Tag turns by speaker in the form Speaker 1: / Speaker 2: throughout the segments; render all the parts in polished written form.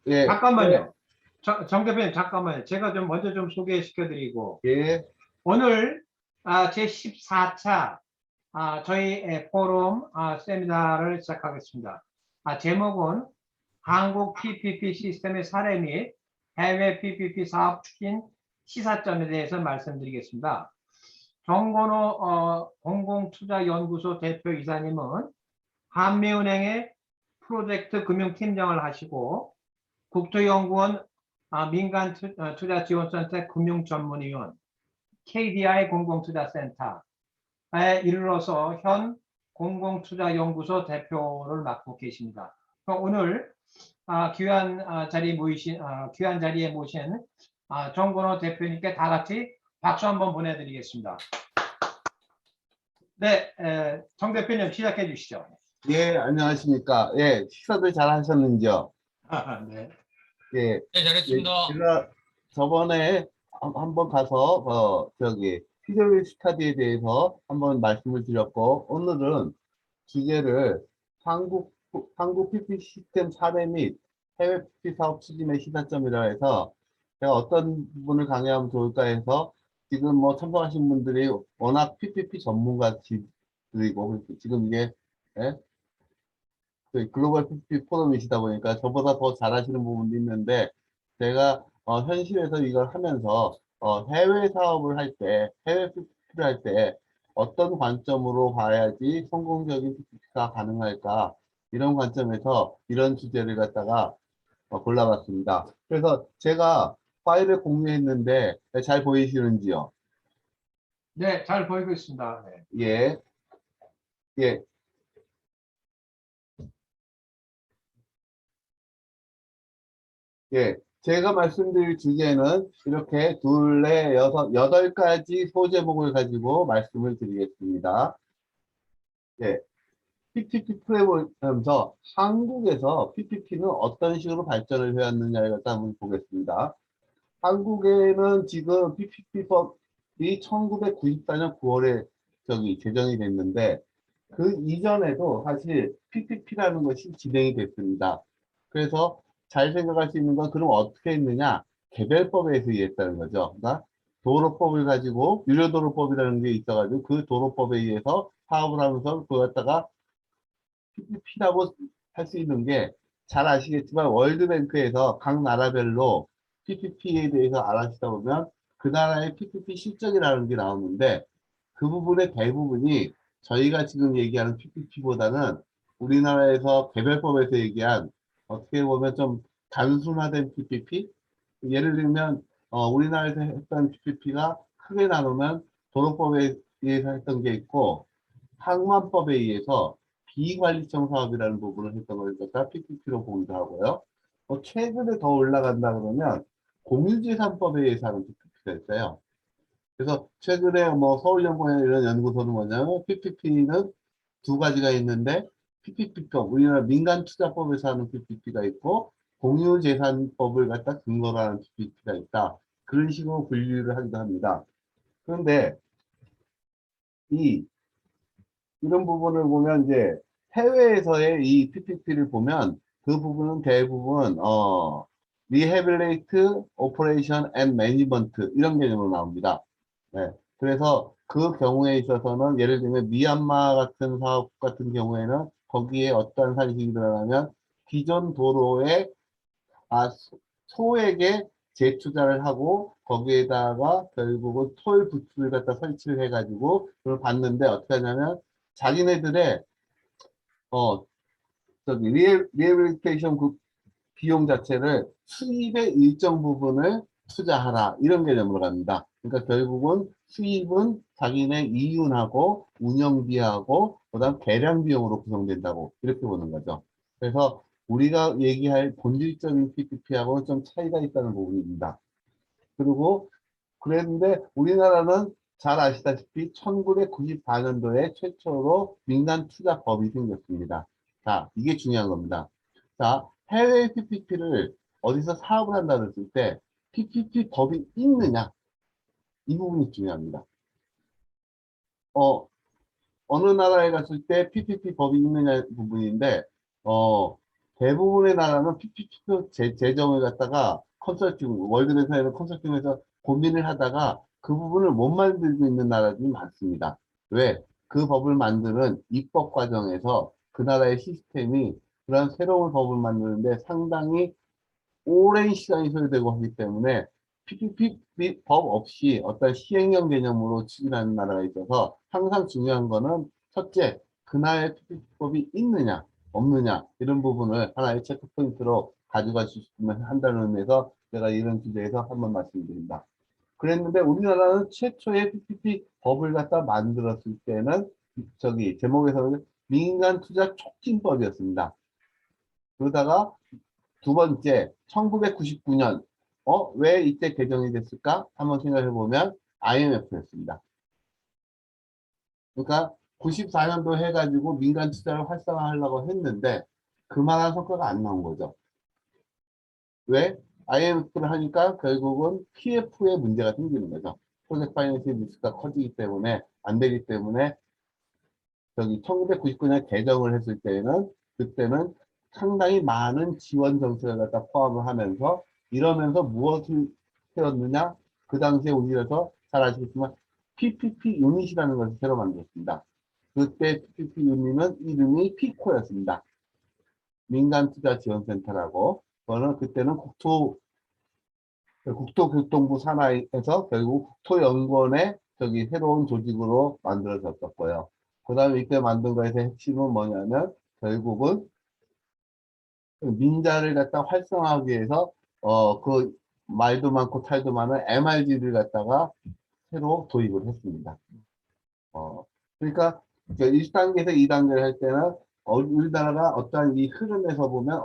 Speaker 1: 예,
Speaker 2: 잠깐만요. 정 대표님, 잠깐만요. 제가 좀 먼저 좀 소개시켜드리고,
Speaker 1: 예,
Speaker 2: 오늘 제 14차 저희 포럼 세미나를 시작하겠습니다. 제목은 한국 PPP 시스템의 사례 및 해외 PPP 사업 추진 시사점에 대해서 말씀드리겠습니다. 정건호 공공투자연구소 대표이사님은 한미은행의 프로젝트 금융팀장을 하시고 국토연구원 민간투자지원센터 금융전문위원 KDI 공공투자센터에 이르러서 현 공공투자연구소 대표를 맡고 계십니다. 오늘 귀한 자리에 모신 정건호 대표님께 다 같이 박수 한번 보내드리겠습니다. 네, 정 대표님 시작해 주시죠.
Speaker 1: 예, 안녕하십니까. 예, 식사들 잘 하셨는지요?
Speaker 2: 네.
Speaker 1: 예,
Speaker 3: 네, 잘했습니다.
Speaker 1: 제가 저번에 한번 가서, 피저빌 스타디에 대해서 한번 말씀을 드렸고, 오늘은 주제를 한국 PP 시스템 사례 및 해외 PP 사업 추진의 시사점이라 해서 제가 어떤 부분을 강의하면 좋을까 해서 지금 뭐 참석하신 분들이 워낙 PPP 전문가들이고 지금 이게 예? 그 글로벌 PPP 포럼이시다 보니까 저보다 더 잘하시는 부분도 있는데 제가 현실에서 이걸 하면서 해외 사업을 할 때, 해외 PPP를 할 때 어떤 관점으로 봐야지 성공적인 PPP가 가능할까 이런 관점에서 이런 주제를 갖다가 골라봤습니다. 그래서 제가 파일을 공유했는데 잘 보이시는지요?
Speaker 2: 네, 잘 보이고 있습니다. 네.
Speaker 1: 예, 예, 예. 제가 말씀드릴 주제는 이렇게 둘, 넷, 여덟 가지 소제목을 가지고 말씀을 드리겠습니다. 예. PPP 프레임에서 한국에서 PPP는 어떤 식으로 발전을 해왔느냐를 갖다 한번 보겠습니다. 한국에는 지금 PPP법이 1994년 9월에 제정이 됐는데 그 이전에도 사실 PPP라는 것이 진행이 됐습니다. 그래서 잘 생각할 수 있는 건 그럼 어떻게 했느냐? 개별법에 의했다는 거죠. 그러니까 도로법을 가지고 유료도로법이라는 게 있어가지고 그 도로법에 의해서 사업을 하면서 그걸 갖다가 PPP라고 할 수 있는 게 잘 아시겠지만 월드뱅크에서 각 나라별로 PPP에 대해서 알아보다 보면 그 나라의 PPP 실적이라는 게 나오는데 그 부분의 대부분이 저희가 지금 얘기하는 PPP보다는 우리나라에서 개별법에서 얘기한 어떻게 보면 좀 단순화된 PPP? 예를 들면 우리나라에서 했던 PPP가 크게 나누면 도로법에 의해서 했던 게 있고 항만법에 의해서 비관리청 사업이라는 부분을 했던 걸 갖다 PPP로 보기도 하고요. 최근에 더 올라간다 그러면 공유재산법에 의해서 하는 PPP가 있어요. 그래서 최근에 뭐 서울연구원 이런 연구소는 뭐냐면 PPP는 두 가지가 있는데 PPP법, 우리나라 민간투자법에서 하는 PPP가 있고 공유재산법을 갖다 근거로 하는 PPP가 있다. 그런 식으로 분류를 하기도 합니다. 그런데 이런 부분을 보면 이제 해외에서의 이 PPP를 보면 그 부분은 대부분 리해빌레이트 오퍼레이션 앤 매니지먼트 이런 개념으로 나옵니다. 네. 그래서 그 경우에 있어서는 예를 들면 미얀마 같은 사업 같은 경우에는 거기에 어떤 사실이 들어가면 기존 도로에 소액의 재투자를 하고 거기에다가 결국은 톨 부스를 갖다 설치를 해가지고 그걸 받는데 어떻게 하냐면 자기네들의 어 리해빌리테이션 그 비용 자체를 수입의 일정 부분을 투자하라 이런 개념으로 갑니다. 그러니까 결국은 수입은 자기네 이윤하고 운영비하고 그다음 개량 비용으로 구성된다고 이렇게 보는 거죠. 그래서 우리가 얘기할 본질적인 PPP하고는 좀 차이가 있다는 부분입니다. 그리고 그랬는데 우리나라는 잘 아시다시피 1994년도에 최초로 민간투자법이 생겼습니다. 자, 이게 중요한 겁니다. 자, 해외 PPP를 어디서 사업을 한다 그랬을 때 PPP 법이 있느냐? 이 부분이 중요합니다. 어느 나라에 갔을 때 PPP 법이 있느냐 부분인데, 대부분의 나라는 PPP 재정을 갖다가 컨설팅, 월드뱅크에서 컨설팅에서 고민을 하다가 그 부분을 못 만들고 있는 나라들이 많습니다. 왜? 그 법을 만드는 입법 과정에서 그 나라의 시스템이 그런 새로운 법을 만드는데 상당히 오랜 시간이 소요되고 하기 때문에 PPP 법 없이 어떤 시행령 개념으로 추진하는 나라가 있어서 항상 중요한 거는 첫째, 그 나라의 PPP법이 있느냐, 없느냐 이런 부분을 하나의 체크 포인트로 가져갈 수 있으면 한다는 의미에서 제가 이런 주제에서 한번 말씀드립니다. 그랬는데 우리나라는 최초의 PPP 법을 갖다 만들었을 때는 저기 제목에서는 민간 투자 촉진법이었습니다. 그러다가 두 번째, 1999년, 왜 이때 개정이 됐을까? 한번 생각해 보면 IMF였습니다. 그러니까 94년도 해가지고 민간 투자를 활성화하려고 했는데 그만한 성과가 안 나온 거죠. 왜? IMF를 하니까 결국은 PF에 문제가 생기는 거죠. 프로젝트 파이낸싱 리스크가 커지기 때문에 안 되기 때문에 저기 1999년 개정을 했을 때는 그때는 상당히 많은 지원 정책을 갖다 포함을 하면서 이러면서 무엇을 세웠느냐? 그 당시에 우리에서 잘 아시겠지만 PPP 유닛이라는 것을 새로 만들었습니다. 그때 PPP 유닛은 이름이 피코였습니다. 민간투자지원센터라고. 그거는 그때는 국토교통부 산하에서 결국 국토연구원의 저기 새로운 조직으로 만들어졌었고요. 그 다음에 이때 만든 것의 핵심은 뭐냐면 결국은 민자를 갖다 활성화하기 위해서 그 말도 많고 탈도 많은 MRG를 갖다가 새로 도입을 했습니다. 그러니까 1단계에서 2단계를 할 때는 우리나라가 어떠한 이 흐름에서 보면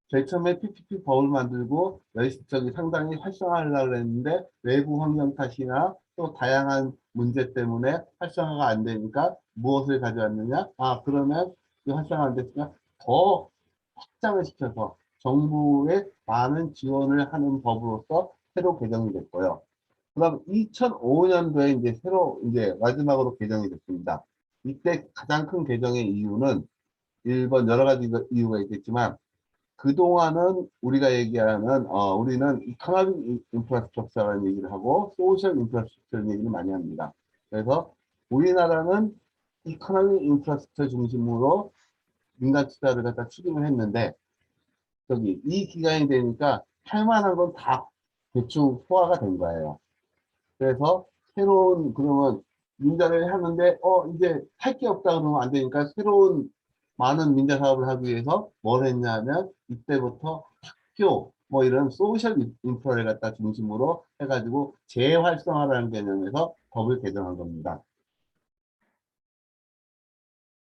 Speaker 1: 제일 처음에 PPP 법을 만들고 저기 상당히 활성화하려고 했는데 외부 환경 탓이나 또 다양한 문제 때문에 활성화가 안 되니까 무엇을 가져왔느냐? 그러면 이 활성화 안 됐으니까 더 확장을 시켜서 정부에 많은 지원을 하는 법으로서 새로 개정이 됐고요. 그다음 2005년도에 이제 새로 이제 마지막으로 개정이 됐습니다. 이때 가장 큰 개정의 이유는 1번 여러 가지 이유가 있겠지만 그동안은 우리가 얘기하는 우리는 이코노믹 인프라스트럭처라는 얘기를 하고 소셜 인프라스트럭처라는 얘기를 많이 합니다. 그래서 우리나라는 이코노믹 인프라스트럭처 중심으로 민간 투자를 갖다 추진을 했는데 저기 이 기간이 되니까 할 만한 건 다 대충 소화가 된 거예요. 그래서 새로운 그러면 민자를 하는데 이제 할 게 없다 그러면 안 되니까 새로운 많은 민자 사업을 하기 위해서 뭘 했냐면 이때부터 학교 뭐 이런 소셜 인프라를 갖다 중심으로 해가지고 재활성화라는 개념에서 법을 개정한 겁니다.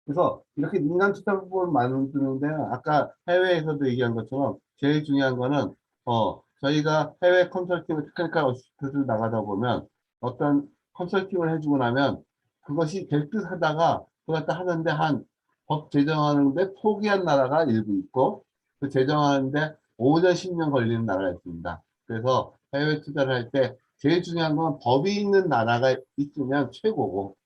Speaker 1: 그래서 이렇게 민간 투자법을 만드는데 아까 해외에서도 얘기한 것처럼 제일 중요한 거는 저희가 해외 컨설팅을 테크니컬 어시스트를 나가다 보면 어떤 컨설팅을 해주고 나면 그것이 될 듯 하다가 그걸 갖다 하는데 한 법 제정하는데 포기한 나라가 일부 있고 그 제정하는데 5년 10년 걸리는 나라가 있습니다. 그래서 해외 투자를 할 때 제일 중요한 건 법이 있는 나라가 있으면 최고고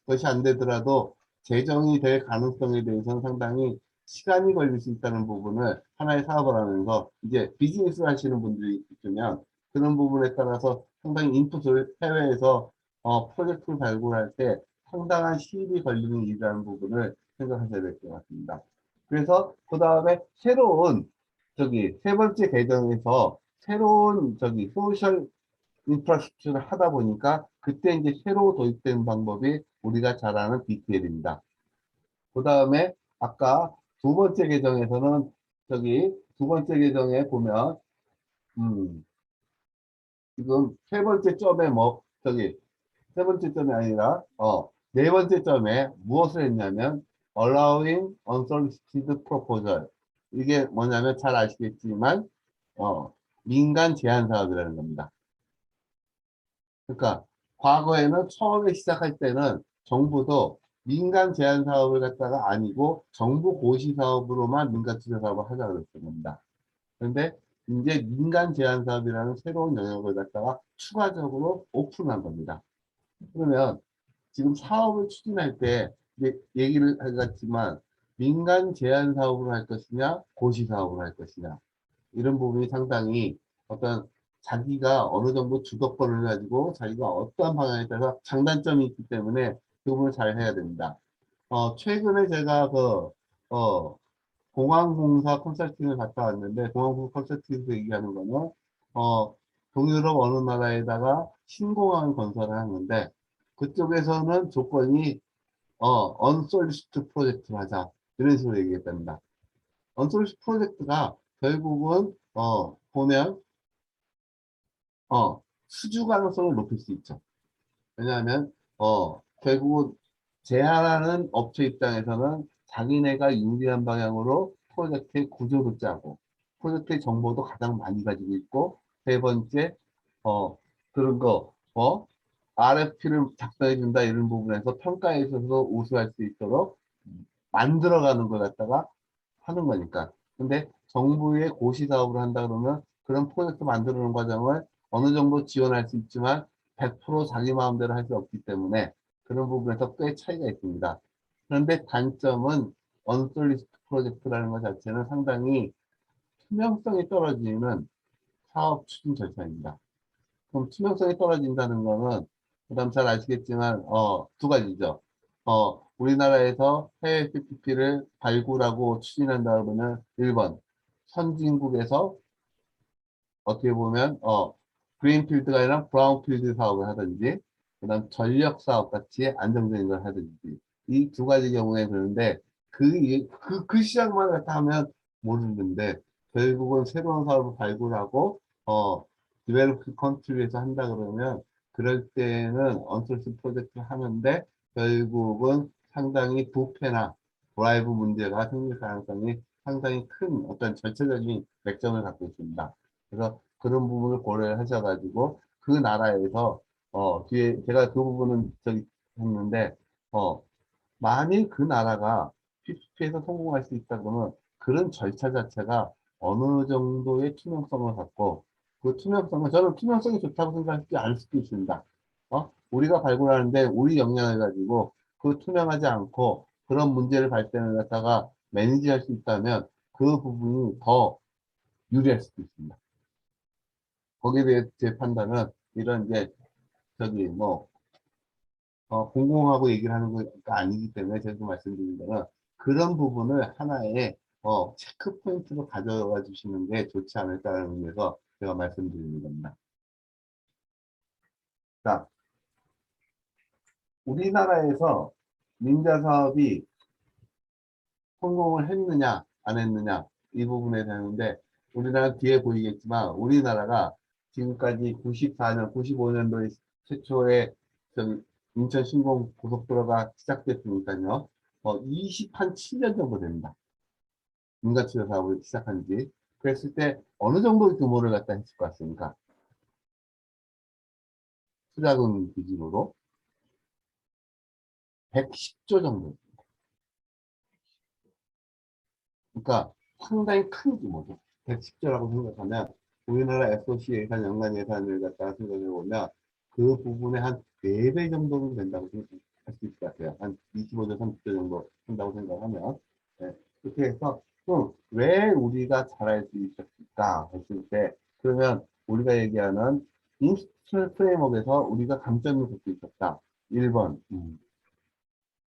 Speaker 1: 그것이 안 되더라도 재정이 될 가능성에 대해서는 상당히 시간이 걸릴 수 있다는 부분을 하나의 사업을 하면서 이제 비즈니스를 하시는 분들이 있으면 그런 부분에 따라서 상당히 인풋을 해외에서 프로젝트를 발굴할 때 상당한 시일이 걸리는 일이라는 부분을 생각하셔야 될 것 같습니다. 그래서 그 다음에 새로운 저기 세 번째 개정에서 새로운 저기 소셜 인프라스트럭처를 하다 보니까 그때 이제 새로 도입된 방법이 우리가 잘 아는 BPL입니다. 그 다음에 아까 두 번째 계정에서는 저기 두 번째 계정에 보면 지금 세 번째 점에 뭐 저기 세 번째 점이 아니라 네 번째 점에 무엇을 했냐면 allowing unsolicited proposal 이게 뭐냐면 잘 아시겠지만 민간 제한 사업이라는 겁니다. 그러니까 과거에는 처음에 시작할 때는 정부도 민간 제한 사업을 갖다가 아니고 정부 고시 사업으로만 민간 투자 사업을 하자 그랬던 겁니다. 그런데 이제 민간 제한 사업이라는 새로운 영역을 갖다가 추가적으로 오픈한 겁니다. 그러면 지금 사업을 추진할 때 이제 얘기를 하겠지만 민간 제한 사업을 할 것이냐, 고시 사업을 할 것이냐. 이런 부분이 상당히 어떤 자기가 어느 정도 주도권을 가지고 자기가 어떠한 방향에 따라서 장단점이 있기 때문에 그 부분을 잘 해야 됩니다. 최근에 제가 어, 공항공사 컨설팅을 갔다 왔는데, 공항공사 컨설팅에서 얘기하는 거는, 동유럽 어느 나라에다가 신공항을 건설을 하는데, 그쪽에서는 조건이, 언솔리시트 프로젝트를 하자. 이런 식으로 얘기했답니다. 언솔리시트 프로젝트가 결국은, 보면, 수주 가능성을 높일 수 있죠. 왜냐하면 결국은 제안하는 업체 입장에서는 자기네가 유리한 방향으로 프로젝트의 구조도 짜고 프로젝트의 정보도 가장 많이 가지고 있고 세 번째 그런 거 RFP를 작성해 준다 이런 부분에서 평가에 있어서 우수할 수 있도록 만들어가는 걸 갖다가 하는 거니까. 근데 정부의 고시 사업을 한다 그러면 그런 프로젝트 만드는 과정을 어느 정도 지원할 수 있지만 100% 자기 마음대로 할 수 없기 때문에 그런 부분에서 꽤 차이가 있습니다. 그런데 단점은 언솔리스트 프로젝트라는 것 자체는 상당히 투명성이 떨어지는 사업 추진 절차입니다. 그럼 투명성이 떨어진다는 거는 그다음 잘 아시겠지만 두 가지죠. 우리나라에서 해외 PPP를 발굴하고 추진한다 그러면 1번 선진국에서 어떻게 보면 그린필드가 아니라 브라운필드 사업을 하든지 그다음 전력 사업 같이 안정적인 걸 하든지 이 두 가지 경우에 그런데 그 시장만 갖다 하면 모르는데 결국은 새로운 사업을 발굴하고 디벨로핑 컨트리에서 한다 그러면 그럴 때는 언솔스 프로젝트를 하는데 결국은 상당히 부패나 브라이브 문제가 생길 가능성이 상당히 큰 어떤 절차적인 맥점을 갖고 있습니다. 그래서 그런 부분을 고려하셔가지고 그 나라에서 뒤에 제가 그 부분은 저기 했는데 만일 그 나라가 PPP에서 성공할 수 있다 그러면 그런 절차 자체가 어느 정도의 투명성을 갖고 그 투명성은 저는 투명성이 좋다고 생각하지 않을 수도 있습니다. 우리가 발굴하는데 우리 역량을 가지고 그 투명하지 않고 그런 문제를 발생을 갖다가 매니지할 수 있다면 그 부분이 더 유리할 수도 있습니다. 거기에 대해 제 판단은 이런 이제 저기 뭐 공공하고 얘기를 하는 거가 아니기 때문에 제가 말씀드린 거는 그런 부분을 하나의 체크 포인트로 가져와 주시는 게 좋지 않을까라는 의미에서 제가 말씀드리는 겁니다. 자, 우리나라에서 민자 사업이 성공을 했느냐 안 했느냐 이 부분에 대한데 우리나라 뒤에 보이겠지만 우리나라가 지금까지 94년, 95년도에 최초의 저기 인천 신공 고속도로가 시작됐으니까요. 27년 정도 됩니다. 민간투자 사업을 시작한 지. 그랬을 때 어느 정도 규모를 갖다 했을 것 같습니까? 투자금 기준으로 110조 정도. 그러니까 상당히 큰 규모죠. 110조라고 생각하면 우리나라 SOC 예산, 연간 예산을 갖다가 생각해 보면 그 부분의 한 4배 정도는 된다고 생각할 수 있을 것 같아요. 한 25조, 30조 정도 된다고 생각하면. 네. 그렇게 해서 그럼 왜 우리가 잘할 수 있었을까 했을 때 그러면 우리가 얘기하는 인스티튜션 프레임워크에서 우리가 강점을 볼 수 있었다. 1번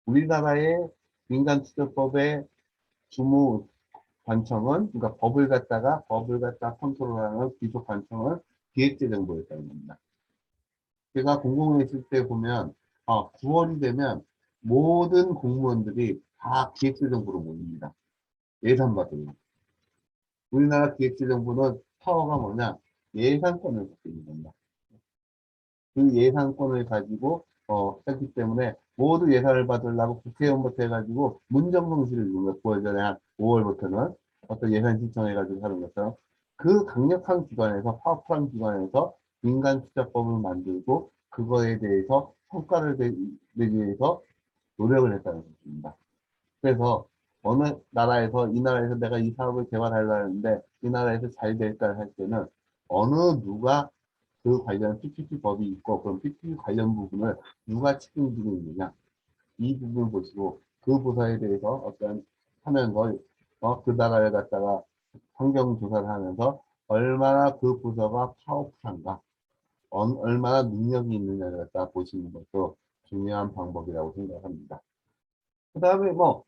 Speaker 1: 우리나라의 민간투자법의 주무 관청은 그러니까 법을 갖다 컨트롤하는 기소 관청은 기획재정부였다는 겁니다. 제가 공공에 있을 때 보면 9월이 되면 모든 공무원들이 다 기획재정부로 모입니다. 예산 받으러. 우리나라 기획재정부는 파워가 뭐냐? 예산권을 갖고 있는 겁니다. 그 예산권을 가지고 했기 때문에 모두 예산을 받으려고 국회의원부터 해가지고 문정성실을 몇 9월 전에 한 5월부터는 어떤 예산 신청해가지고 하는 것처럼 그 강력한 기관에서 파워풀한 기관에서 민간투자법을 만들고 그거에 대해서 성과를 내기 위해서 노력을 했다는 것입니다. 그래서 어느 나라에서 이 나라에서 내가 이 사업을 개발하려는데 이 나라에서 잘 될까 할 때는 어느 누가 그 관련 PPP 법이 있고 그럼 PPP 관련 부분을 누가 책임지고 있느냐 이 부분을 보시고 그 부서에 대해서 어떤 하는 걸, 그 나라를 갖다가 환경 조사를 하면서 얼마나 그 부서가 파워풀한가, 얼마나 능력이 있느냐를 갖다 보시는 것도 중요한 방법이라고 생각합니다. 그 다음에 뭐,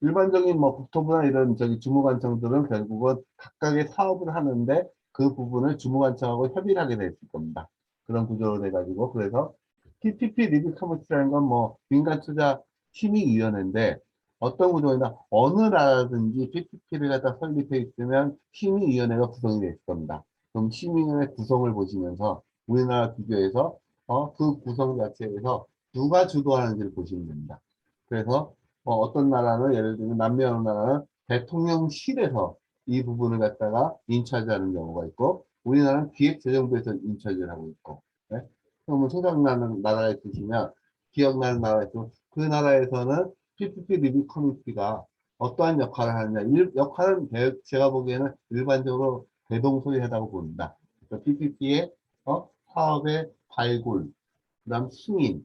Speaker 1: 일반적인 뭐 국토부나 이런 저기 주무관청들은 결국은 각각의 사업을 하는데 그 부분을 주무관청하고 협의를 하게 돼 있을 겁니다. 그런 구조로 돼가지고 그래서 PPP 리뷰 커미티라는 건 뭐 민간 투자 심의위원회인데 어떤 구조이나 어느 나라든지 PPP를 갖다 설립해 있으면 심의위원회가 구성이 돼 있을 겁니다. 그럼 심의위원회 구성을 보시면서 우리나라 비교해서 그 구성 자체에서 누가 주도하는지를 보시면 됩니다. 그래서 어떤 나라는 예를 들면 남미 어느 나라는 대통령실에서 이 부분을 갖다가 인차지하는 경우가 있고 우리나라는 기획재정부에서 인차지를 하고 있고 네? 그러면 생각나는 나라에 있으시면 기억나는 나라에 있으면 그 나라에서는 PPP 리뷰 커미티가 어떠한 역할을 하느냐 역할은 제가 보기에는 일반적으로 대동소이하다고 봅니다. PPP의 사업의 발굴, 그 다음 승인,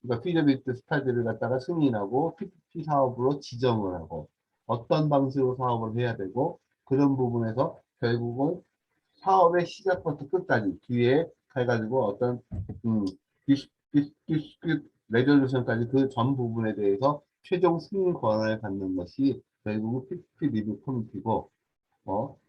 Speaker 1: 그러니까 피저비트 스타디를 갖다가 승인하고 PPP 사업으로 지정을 하고 어떤 방식으로 사업을 해야 되고 그런 부분에서 결국은 사업의 시작부터 끝까지 뒤에 해가지고 어떤 디스큐트 레졸루션까지 그 전 부분에 대해서 최종 승인 권한을 갖는 것이 결국 PPP 리뷰 커미티고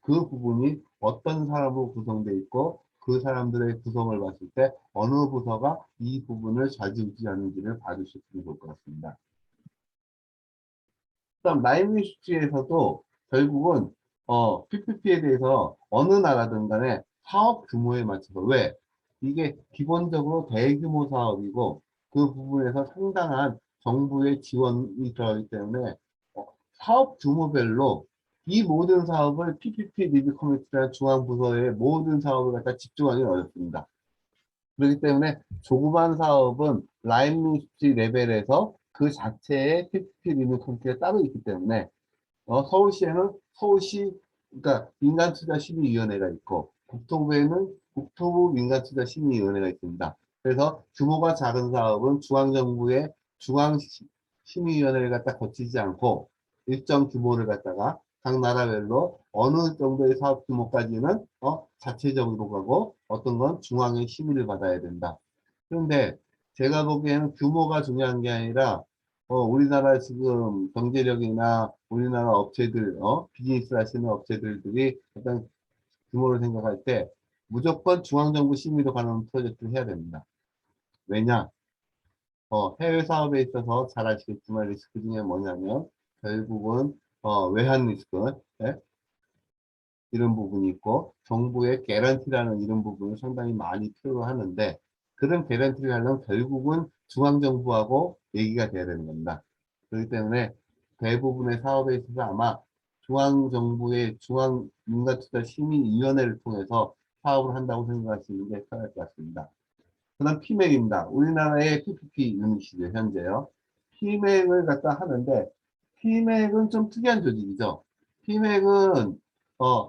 Speaker 1: 그 부분이 어떤 사람으로 구성되어 있고 그 사람들의 구성을 봤을 때 어느 부서가 이 부분을 좌지우지하는지를 봐주셨으면 좋을 것 같습니다. 그다음 라임리스트에서도 결국은 PPP에 대해서 어느 나라든 간에 사업 규모에 맞춰서 왜 이게 기본적으로 대규모 사업이고 그 부분에서 상당한 정부의 지원이 들어가기 때문에 사업 규모별로 이 모든 사업을 PPP 리뷰 커미티나 중앙부서의 모든 사업을 갖다 집중하기 어렵습니다. 그렇기 때문에 조그만 사업은 라임리스트 레벨에서 그 자체의 PPP 리뷰 커미티가 따로 있기 때문에 서울시에는 서울시 그러니까 민간투자심의위원회가 있고 국토부에는 국토부 민간투자심의위원회가 있습니다. 그래서 규모가 작은 사업은 중앙정부의 중앙심의위원회를 갖다 거치지 않고 일정 규모를 갖다가 각 나라별로 어느 정도의 사업 규모까지는 자체적으로 가고 어떤 건 중앙의 심의를 받아야 된다. 그런데 제가 보기에는 규모가 중요한 게 아니라 우리나라 지금 경제력이나 우리나라 업체들, 비즈니스 하시는 업체들이 어떤 규모를 생각할 때 무조건 중앙정부 심의로 가는 프로젝트를 해야 됩니다. 왜냐? 해외 사업에 있어서 잘 아시겠지만 리스크 중에 뭐냐면 결국은 외환 리스크, 예? 이런 부분이 있고 정부의 개런티라는 이런 부분을 상당히 많이 필요로 하는데 그런 개런티를 하려면 결국은 중앙정부하고 얘기가 돼야 되는 겁니다. 그렇기 때문에 대부분의 사업에 있어서 아마 중앙정부의 중앙민간투자심의위원회를 통해서 사업을 한다고 생각하시는 게 편할 것 같습니다. 그 다음 피맥입니다. 우리나라의 PPP 유닛이죠, 현재요. 피맥을 갖다 하는데, 피맥은 좀 특이한 조직이죠. 피맥은,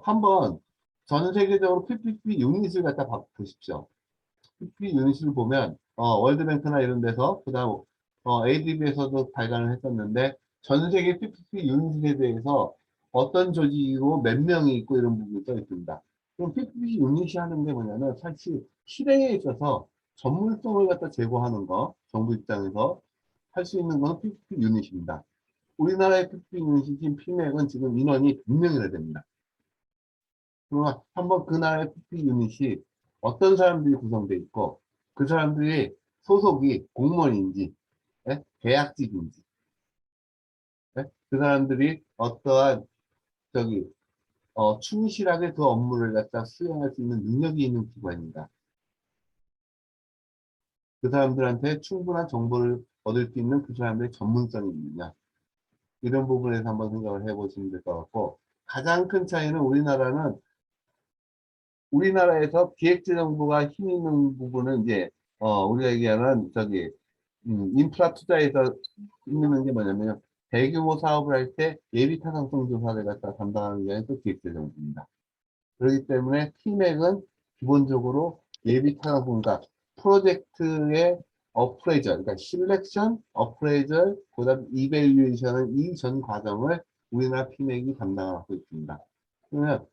Speaker 1: 한번 전 세계적으로 PPP 유닛을 갖다 보십시오. PPP 유닛을 보면, 월드뱅크나 이런 데서, 그 다음, ADB에서도 발간을 했었는데, 전 세계 PPP 유닛에 대해서 어떤 조직이고 몇 명이 있고 이런 부분이 써 있습니다. 그럼 PPP 유닛이 하는 게 뭐냐면, 사실 실행에 있어서 전문성을 갖다 제고하는 거, 정부 입장에서 할 수 있는 건 PPP 유닛입니다. 우리나라의 PPP 유닛인 피맥은 지금 인원이 100명이나 됩니다. 그러면 한번 그 나라의 PPP 유닛이 어떤 사람들이 구성되어 있고, 그 사람들이 소속이 공무원인지, 예? 계약직인지, 예? 그 사람들이 어떠한, 저기, 충실하게 그 업무를 갖다 수행할 수 있는 능력이 있는 기관입니다. 그 사람들한테 충분한 정보를 얻을 수 있는 그 사람들의 전문성이 있느냐. 이런 부분에서 한번 생각을 해보시면 될 것 같고, 가장 큰 차이는 우리나라에서 기획재정부가 힘 있는 부분은 이제, 우리가 얘기하는 저기, 인프라 투자에서 힘 있는 게 뭐냐면, 대규모 사업을 할 때 예비 타당성 조사를 갖다 담당하는 게 또 기획재정부입니다. 그렇기 때문에 티맥은 기본적으로 예비 타당성, 그러니까 프로젝트의 appraisal, 그러니까 selection, appraisal, 그다음 evaluation은 이 전 과정을 우리나라 피맥이 담당하고 있습니다. 그러면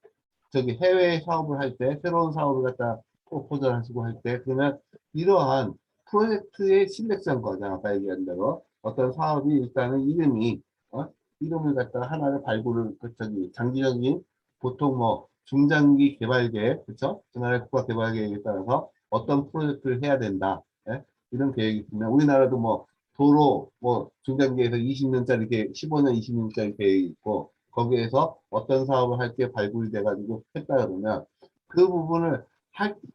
Speaker 1: 저기 해외 사업을 할 때, 새로운 사업을 갖다 프로포즈를 하시고 할 때, 그러면 이러한 프로젝트의 실렉션 과정, 아까 얘기한 대로 어떤 사업이 일단은 이름이, 이름을 갖다가 하나를 발굴을, 저기 장기적인, 보통 뭐 중장기 개발 계획, 그쵸? 전화의 국가 개발 계획에 따라서 어떤 프로젝트를 해야 된다. 예? 이런 계획이 있으면, 우리나라도 뭐 도로, 뭐 중장기에서 20년짜리 계획, 15년, 20년짜리 계획이 있고, 거기에서 어떤 사업을 할 게 발굴이 돼가지고 했다 그러면 그 부분을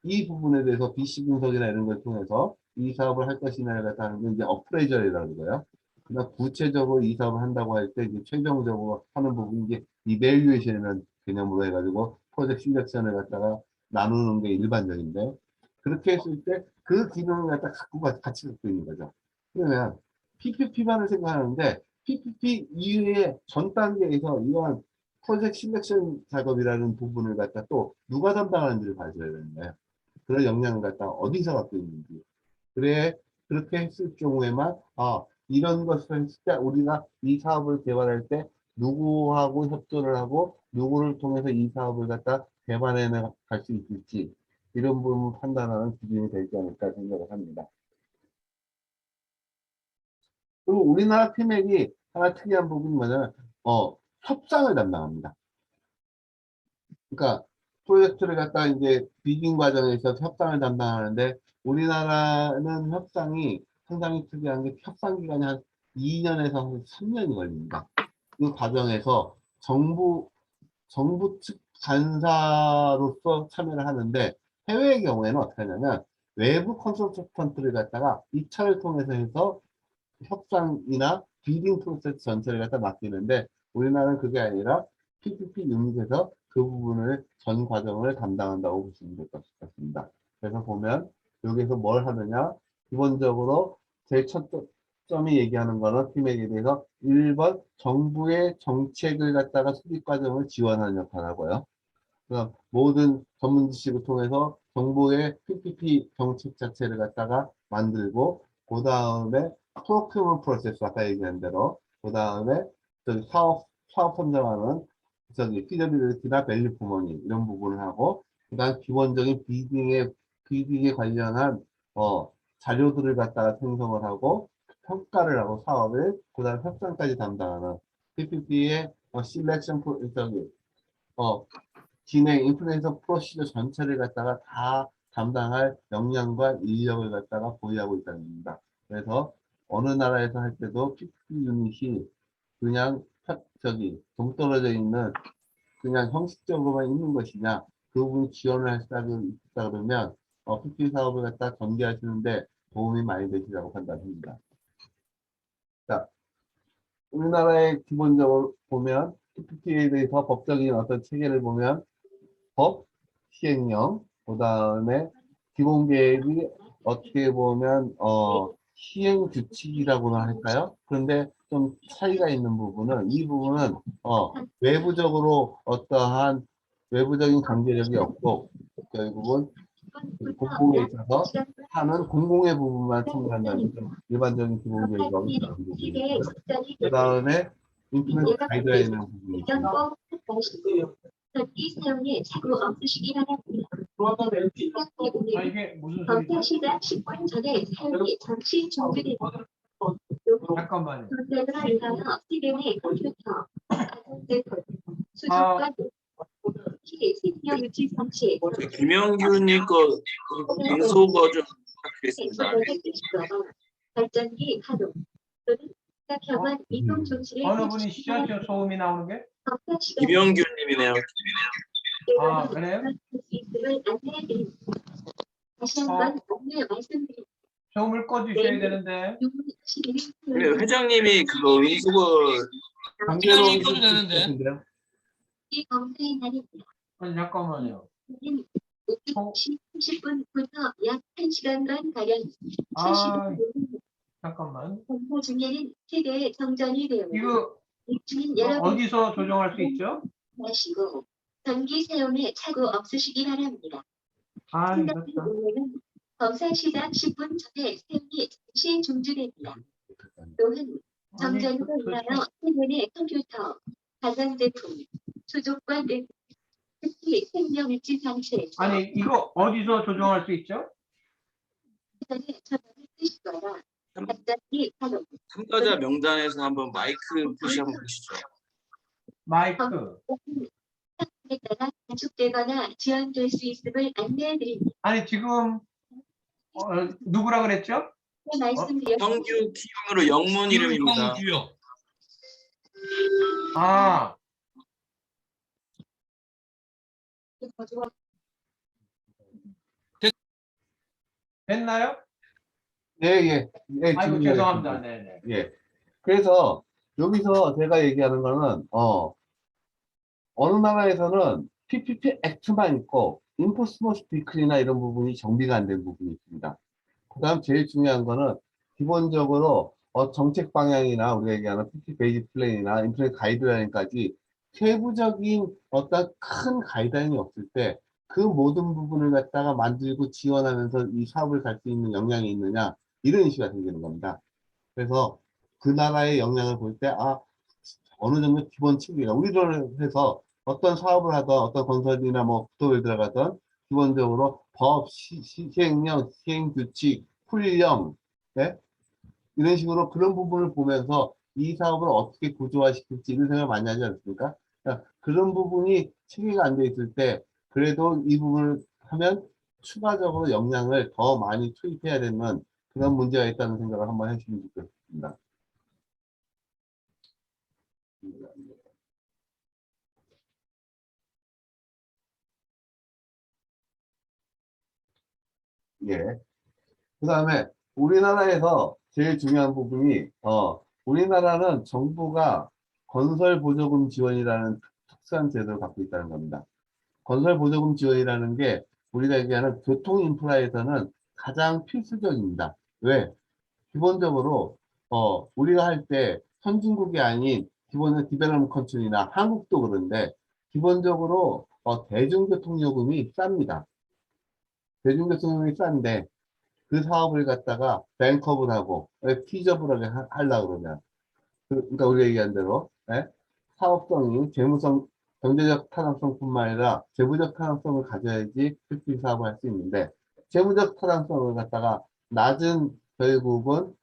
Speaker 1: 이 부분에 대해서 BC 분석이나 이런 걸 통해서 이 사업을 할 것이냐를 갖다 하는 게 이제 어프레이저이라는 거예요. 그러나 구체적으로 이 사업을 한다고 할 때 이제 최종적으로 하는 부분이 이제 이밸류에이션이라는 개념으로 해가지고 프로젝트 실렉션을 갖다가 나누는 게 일반적인데 그렇게 했을 때 그 기능을 갖다 같이 갖고 있는 거죠. 그러면 PPP만을 생각하는데 PPP 이후에 전 단계에서 이러한 프로젝트 실렉션 작업이라는 부분을 갖다 또 누가 담당하는지를 봐줘야 되는 거예요. 그런 역량을 갖다 어디서 갖고 있는지. 그래, 그렇게 했을 경우에만, 이런 것을 했을 때 우리가 이 사업을 개발할 때 누구하고 협조를 하고 누구를 통해서 이 사업을 갖다 개발해 갈 수 있을지 이런 부분을 판단하는 기준이 되지 않을까 생각을 합니다. 그리고 우리나라 피맥이 하나 특이한 부분이 뭐냐면, 협상을 담당합니다. 그러니까 프로젝트를 갖다 이제 비딩 과정에서 협상을 담당하는데 우리나라는 협상이 상당히 특이한 게 협상 기간이 한 2년에서 한 3년이 걸립니다. 그 과정에서 정부 측 간사로서 참여를 하는데 해외의 경우에는 어떻게 하냐면 외부 컨설턴트를 갖다가 입찰을 통해서 해서 협상이나 비딩 프로세스 전체를 갖다 맡기는데 우리나라는 그게 아니라 PPP 유닛에서 그 부분을 전 과정을 담당한다고 보시면 될 것 같습니다. 그래서 보면 여기서 뭘 하느냐 기본적으로 제일 첫 점이 얘기하는 거는 피맥에 대해서 1번 정부의 정책을 갖다가 수립 과정을 지원하는 역할을 하고요. 그럼 모든 전문 지식을 통해서 정부의 PPP 정책 자체를 갖다가 만들고 그 다음에 프로큐먼 프로세스 아까 얘기한 대로 그 다음에 저기 사업 선정하는 저기 피더빌리티나 밸류 포머니 이런 부분을 하고 그 다음 기본적인 비딩에 관련한 자료들을 갖다가 생성을 하고 평가를 하고 사업을 그 다음 협상까지 담당하는 PPP의 실렉션 저기 진행 인플루엔서 프로시저 전체를 갖다가 다 담당할 역량과 인력을 갖다가 보유하고 있다는 겁니다. 그래서 어느 나라에서 할 때도 PPP 유닛이 그냥 동떨어져 있는 그냥 형식적으로만 있는 것이냐 그 부분 지원을 할 사람이 있다 그러면 PPP 사업을 갖다 전개하시는데 도움이 많이 되시라고 판단합니다. 자, 우리나라의 기본적으로 보면 PPP에 대해서 법적인 어떤 체계를 보면 법, 시행령, 그 다음에 기본계획이 어떻게 보면 시행 규칙이라고나 할까요? 그런데 좀 차이가 있는 부분은 이 부분은 외부적으로 어떠한 외부적인 강제력이 없고 결국은 공공에 있어서 하는 공공의 부분만 참여한다는 좀 일반적인 기본계획하고 다른 부분이고요. 그 다음에 인플루언스 가이드라인이라는 부분이 있습니다.
Speaker 2: 전기 사용에 자꾸 없으시기 바랍니다. 이게 무슨
Speaker 3: 검사
Speaker 2: 소리죠?
Speaker 3: 시작 10분 전에 사용이 잠시 중지됩니다.
Speaker 2: 잠깐만요.
Speaker 3: 전대가 인하여 CD의 컴퓨터, 가전제품, 수족관, CPU 유치 성취,
Speaker 4: 김영규님 거 인수거 좀 부탁드리겠습니다.
Speaker 3: 발전기 가동, 또는 각형한 이동 조치를
Speaker 2: 어느 분이시죠? 지금 소음이 나오는 게?
Speaker 3: 검사 시간
Speaker 4: 김영규님이네요.
Speaker 2: 아, 그래요?
Speaker 3: 있음을 안내해드립니다. 다시 한번 안내 말씀드립니다.
Speaker 2: 소음을 꺼주셔야 되는데.
Speaker 3: 6분 11분
Speaker 4: 근데 회장님이 그거 인수거
Speaker 1: 강제로
Speaker 4: 회장님 꺼도 되는데.
Speaker 1: 같은데요?
Speaker 3: 이 검사의 날입니다.
Speaker 2: 아니, 잠깐만요.
Speaker 3: 30분부터 약 1시간간 가량
Speaker 2: 아,
Speaker 3: 70분
Speaker 2: 잠깐만.
Speaker 3: 공포 중에는 세대의 정전이 되어
Speaker 2: 이거
Speaker 3: 입주민 여러분
Speaker 2: 어디서 조정할 수 있죠?
Speaker 3: 마시고 전기 사용에 착오 없으시기 바랍니다.
Speaker 2: 아,
Speaker 3: 생각한
Speaker 2: 이것도.
Speaker 3: 경우에는 검사 시작 10분 전에 생리 잠시 중지됩니다. 또한 정전으로 인하여 세면의 컴퓨터, 가전제품, 수족관 등 특히 생명일지 상태에서
Speaker 2: 아니 이거 어디서 조정할 수 있죠?
Speaker 3: 전에 전원을 끄시거나 갑자기 가동,
Speaker 4: 참가자 명단에서 한번 마이크 푸시 한번 보시죠.
Speaker 2: 마이크.
Speaker 3: 상황에 따라 단축되거나 지연될 수 있음을 안내해드립니다.
Speaker 2: 아니 지금 누구라 그랬죠?
Speaker 3: 말씀드렸습니다.
Speaker 4: 정규 키움으로 영문 이름입니다.
Speaker 2: 아, 됐나요?
Speaker 1: 예, 예. 예,
Speaker 2: 아이고
Speaker 1: 지금
Speaker 2: 죄송합니다. 네네.
Speaker 1: 예. 그래서 여기서 제가 얘기하는 거는 어느 나라에서는 PPP 액트만 있고 인포스먼트 디크리나 이런 부분이 정비가 안 된 부분이 있습니다. 그다음 제일 중요한 거는 기본적으로 정책 방향이나 우리가 얘기하는 PPP 베이직 플랜이나 인터넷 가이드라인까지 세부적인 어떤 큰 가이드라인이 없을 때 그 모든 부분을 갖다가 만들고 지원하면서 이 사업을 갈 수 있는 역량이 있느냐 이런 이슈가 생기는 겁니다. 그래서 그 나라의 역량을 볼 때 어느 정도 기본 체계가 우리를 해서 어떤 사업을 하든 어떤 건설이나 뭐 구도에 들어가든 기본적으로 법, 시행령, 시행규칙, 훈령, 네? 이런 식으로 그런 부분을 보면서 이 사업을 어떻게 구조화시킬지 이런 생각을 많이 하지 않습니까? 그러니까 그런 부분이 체계가 안 돼 있을 때 그래도 이 부분을 하면 추가적으로 역량을 더 많이 투입해야 되는 그런 문제가 있다는 생각을 한번 해주시면 좋겠습니다. 예. 그 다음에 우리나라에서 제일 중요한 부분이, 우리나라는 정부가 건설보조금 지원이라는 특수한 제도를 갖고 있다는 겁니다. 건설보조금 지원이라는 게 우리가 얘기하는 교통 인프라에서는 가장 필수적입니다. 왜? 기본적으로, 우리가 할 때 선진국이 아닌 기본의 디벨롭먼트 컨트리나 한국도 그런데 기본적으로 대중교통 요금이 쌉니다. 대중교통 요금이 싼데 그 사업을 갖다가 뱅크업을 하고 피저블하게 하려고 그러면 그러니까 우리가 얘기한 대로 사업성이 재무성 경제적 타당성뿐만 아니라 재무적 타당성을 가져야지 특히 사업을 할 수 있는데 재무적 타당성을 갖다가 낮은 결국은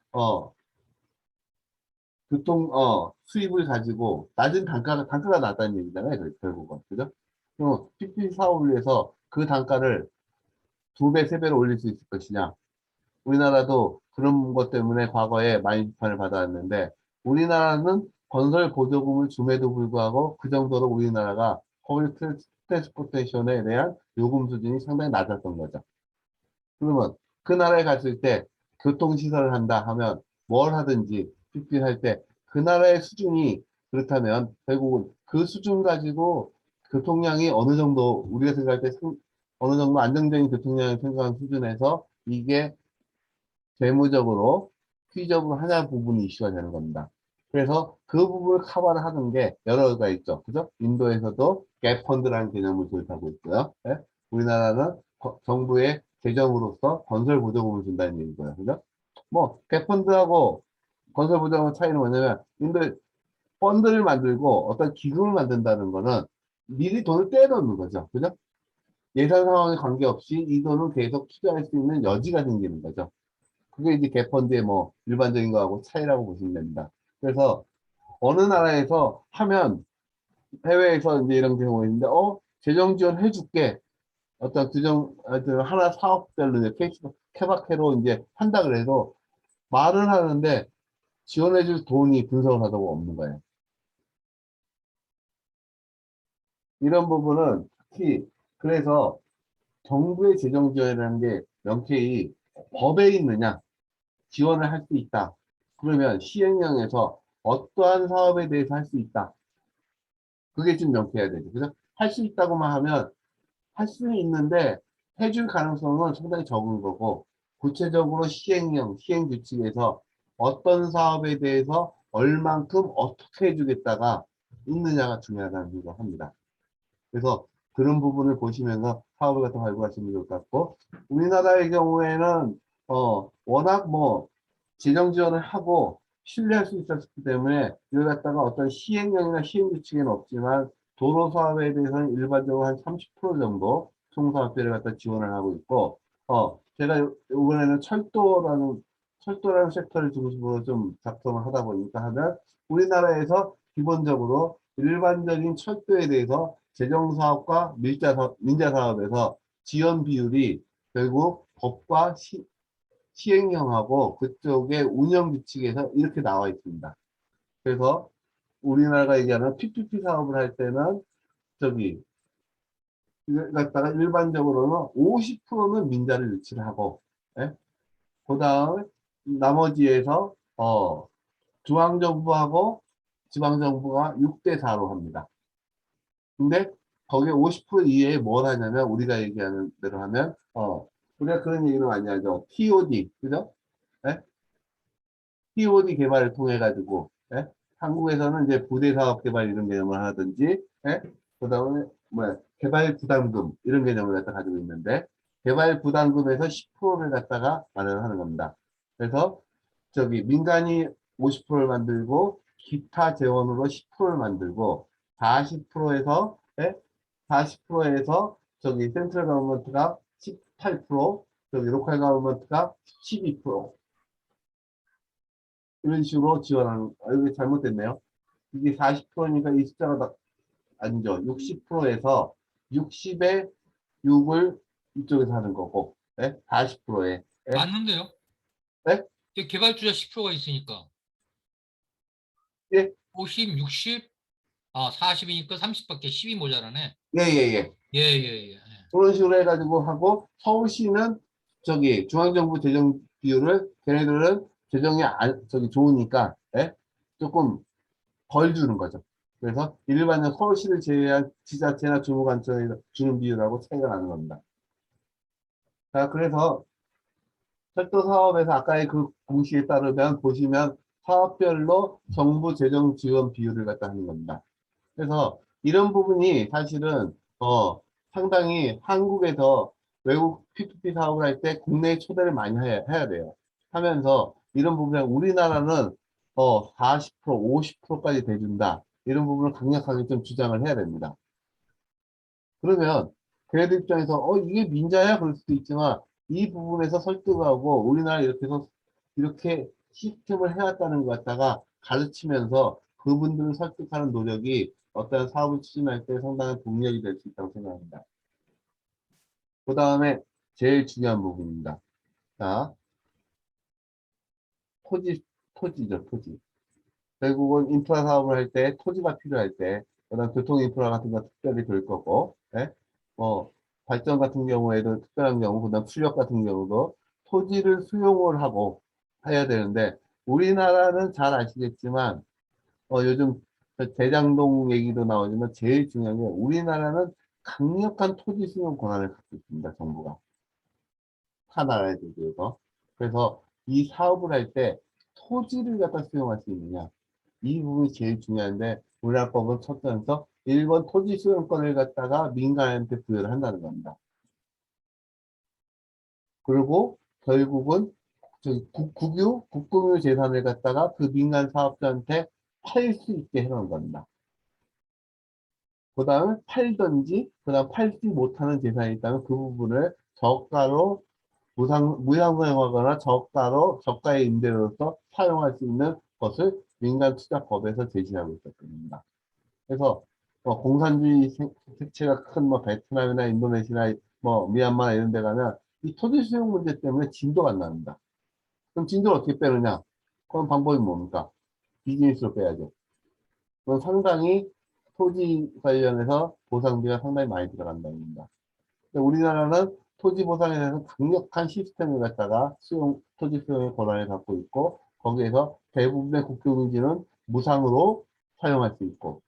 Speaker 1: 교통 수입을 가지고 낮은 단가가 낮다는 얘기잖아요 결국은 그죠? 그럼 PPP 사업을 위해서 그 단가를 2배, 3배로 올릴 수 있을 것이냐? 우리나라도 그런 것 때문에 과거에 많이 비판을 받아왔는데 우리나라는 건설 보조금을 줌에도 불구하고 그 정도로 우리나라가 퍼블릭 트랜스포테이션에 대한 요금 수준이 상당히 낮았던 거죠. 그러면 그 나라에 갔을 때 교통시설을 한다 하면 뭘 하든지 PPP 할 때 그 나라의 수준이 그렇다면 결국은 그 수준 가지고 교통량이 어느 정도 우리가 생각할 때 어느 정도 안정적인 교통량을 생각하는 수준에서 이게 재무적으로 피적으로 하냐 부분이 이슈가 되는 겁니다. 그래서 그 부분을 커버를 하는 게 여러 가지가 있죠. 그죠? 인도에서도 갭 펀드라는 개념을 도입하고 있고요. 예? 우리나라는 정부의 재정으로서 건설 보조금을 준다는 얘기고요. 그죠? 뭐, 갭 펀드하고 건설 보조금의 차이는 뭐냐면, 인도 펀드를 만들고 어떤 기금을 만든다는 거는 미리 돈을 떼놓는 거죠. 그죠? 예산 상황에 관계없이 이 돈을 계속 투자할 수 있는 여지가 생기는 거죠. 그게 이제 개펀드의 뭐 일반적인 거하고 차이라고 보시면 됩니다. 그래서 어느 나라에서 하면 해외에서 이제 이런 경우가 있는데 재정 지원 해줄게 어떤 하나 사업별로 이제 케바케로 이제 한다 그래도 말을 하는데 지원해줄 돈이 분석을 하다가 없는 거예요. 이런 부분은 특히 그래서 정부의 재정 지원이라는 게 명쾌히 법에 있느냐 지원을 할 수 있다. 그러면 시행령에서 어떠한 사업에 대해서 할 수 있다. 그게 좀 명쾌해야 되죠. 그죠? 할 수 있다고만 하면 할 수는 있는데 해줄 가능성은 상당히 적은 거고 구체적으로 시행령, 시행규칙에서 어떤 사업에 대해서 얼만큼 어떻게 해주겠다가 있느냐가 중요하다는 생각을 합니다. 그래서 그런 부분을 보시면서 사업을 갖다 발굴하시면 좋을 것 같고, 우리나라의 경우에는 워낙 뭐 재정 지원을 하고 신뢰할 수 있었기 때문에 이걸 갖다가 어떤 시행령이나 시행규칙에는 없지만 도로 사업에 대해서는 일반적으로 한 30% 정도 총사업비를 갖다 지원을 하고 있고, 제가 이번에는 철도라는 섹터를 중심으로 좀 작성을 하다 보니까 하면 우리나라에서 기본적으로 일반적인 철도에 대해서 재정사업과 민자사업에서 지원 비율이 결국 법과 시행령하고 그쪽의 운영 규칙에서 이렇게 나와 있습니다. 그래서 우리나라가 얘기하는 PPP 사업을 할 때는 저기 이걸 갖다가 일반적으로는 50%는 민자를 유치를 하고, 예? 그 다음에 나머지에서 중앙정부하고 지방정부가 6대 4로 합니다. 근데 거기에 50% 이외에 뭘 하냐면 우리가 얘기하는 대로 하면 우리가 그런 얘기를 많이 하죠. TOD, 그죠? 예? TOD 개발을 통해 가지고, 예? 한국에서는 이제 부대 사업 개발 이런 개념을 하든지, 예? 그다음에 뭐 개발 부담금 이런 개념을 갖다 가지고 있는데, 개발 부담금에서 10%를 갖다가 마련하는 겁니다. 그래서 저기 민간이 50%를 만들고 기타 재원으로 10%를 만들고 40%에서 40%에서 저기 센트럴 가버먼트가 18%, 저기 로컬 가버먼트가 12% 이런 식으로 지원하는. 이게 잘못됐네요. 이게 40%니까 이 숫자가 아니죠. 60%에서 60에 6을 이쪽에서 하는 거고, 40%에.
Speaker 5: 맞는데요?
Speaker 1: 네?
Speaker 5: 이게 개발투자 10%가 있으니까.
Speaker 1: 예?
Speaker 5: 50, 60, 40이니까 30밖에 10이 모자라네.
Speaker 1: 예, 예, 예.
Speaker 5: 예, 예, 예.
Speaker 1: 그런 식으로 해가지고 하고, 서울시는 저기 중앙정부 재정 비율을 걔네들은 재정이 저기 좋으니까, 조금 덜 주는 거죠. 그래서 일반적 서울시를 제외한 지자체나 주무관청에 주는 비율하고 차이가 나는 겁니다. 자, 그래서 철도 사업에서 아까의 그 공식에 따르면 보시면 사업별로 정부 재정 지원 비율을 갖다 하는 겁니다. 그래서 이런 부분이 사실은 상당히 한국에서 외국 PPP 사업을 할 때 국내에 초대를 많이 해야 돼요. 하면서 이런 부분에 우리나라는 40%, 50%까지 대준다. 이런 부분을 강력하게 좀 주장을 해야 됩니다. 그러면 걔네들 입장에서 이게 민자야 그럴 수도 있지만 이 부분에서 설득하고 우리나라 이렇게 해서 이렇게 시스템을 해왔다는 것 갖다가 가르치면서 그분들을 설득하는 노력이 어떤 사업을 추진할 때 상당한 동력이 될 수 있다고 생각합니다. 그 다음에 제일 중요한 부분입니다. 자, 토지죠, 토지. 결국은 인프라 사업을 할 때 토지가 필요할 때, 그다음 교통 인프라 같은 거 특별히 될 거고, 발전 같은 경우에도 특별한 경우, 그다음 수력 같은 경우도 토지를 수용을 하고 해야 되는데, 우리나라는 잘 아시겠지만, 요즘 대장동 얘기도 나오지만 제일 중요한 게 우리나라는 강력한 토지 수용 권한을 갖고 있습니다, 정부가. 타 나라에 비해서. 그래서 이 사업을 할 때 토지를 갖다 수용할 수 있느냐. 이 부분이 제일 중요한데 우리나라 법은 첫째에서 1번 토지 수용권을 갖다가 민간한테 부여를 한다는 겁니다. 그리고 결국은 저기 국공유 재산을 갖다가 그 민간 사업자한테 팔 수 있게 해놓은 겁니다. 그 다음에 팔든지 그 다음 팔지 못하는 재산이 있다면 그 부분을 저가로 무상사용하거나 저가의 임대로서 사용할 수 있는 것을 민간투자법에서 제시하고 있었습니다. 그래서 공산주의 색채가 큰 베트남이나 인도네시아나 미얀마 이런 데 가면 이 토지 수용 문제 때문에 진도가 안 납니다. 그럼 진도를 어떻게 빼느냐? 그럼 방법이 뭡니까? 비즈니스로 빼야죠. 그럼 상당히 토지 관련해서 보상비가 상당히 많이 들어간다는 겁니다. 우리나라는 토지 보상에 대해서 강력한 시스템을 갖다가 토지 수용의 권한을 갖고 있고, 거기에서 대부분의 국유민지는 무상으로 사용할 수 있고,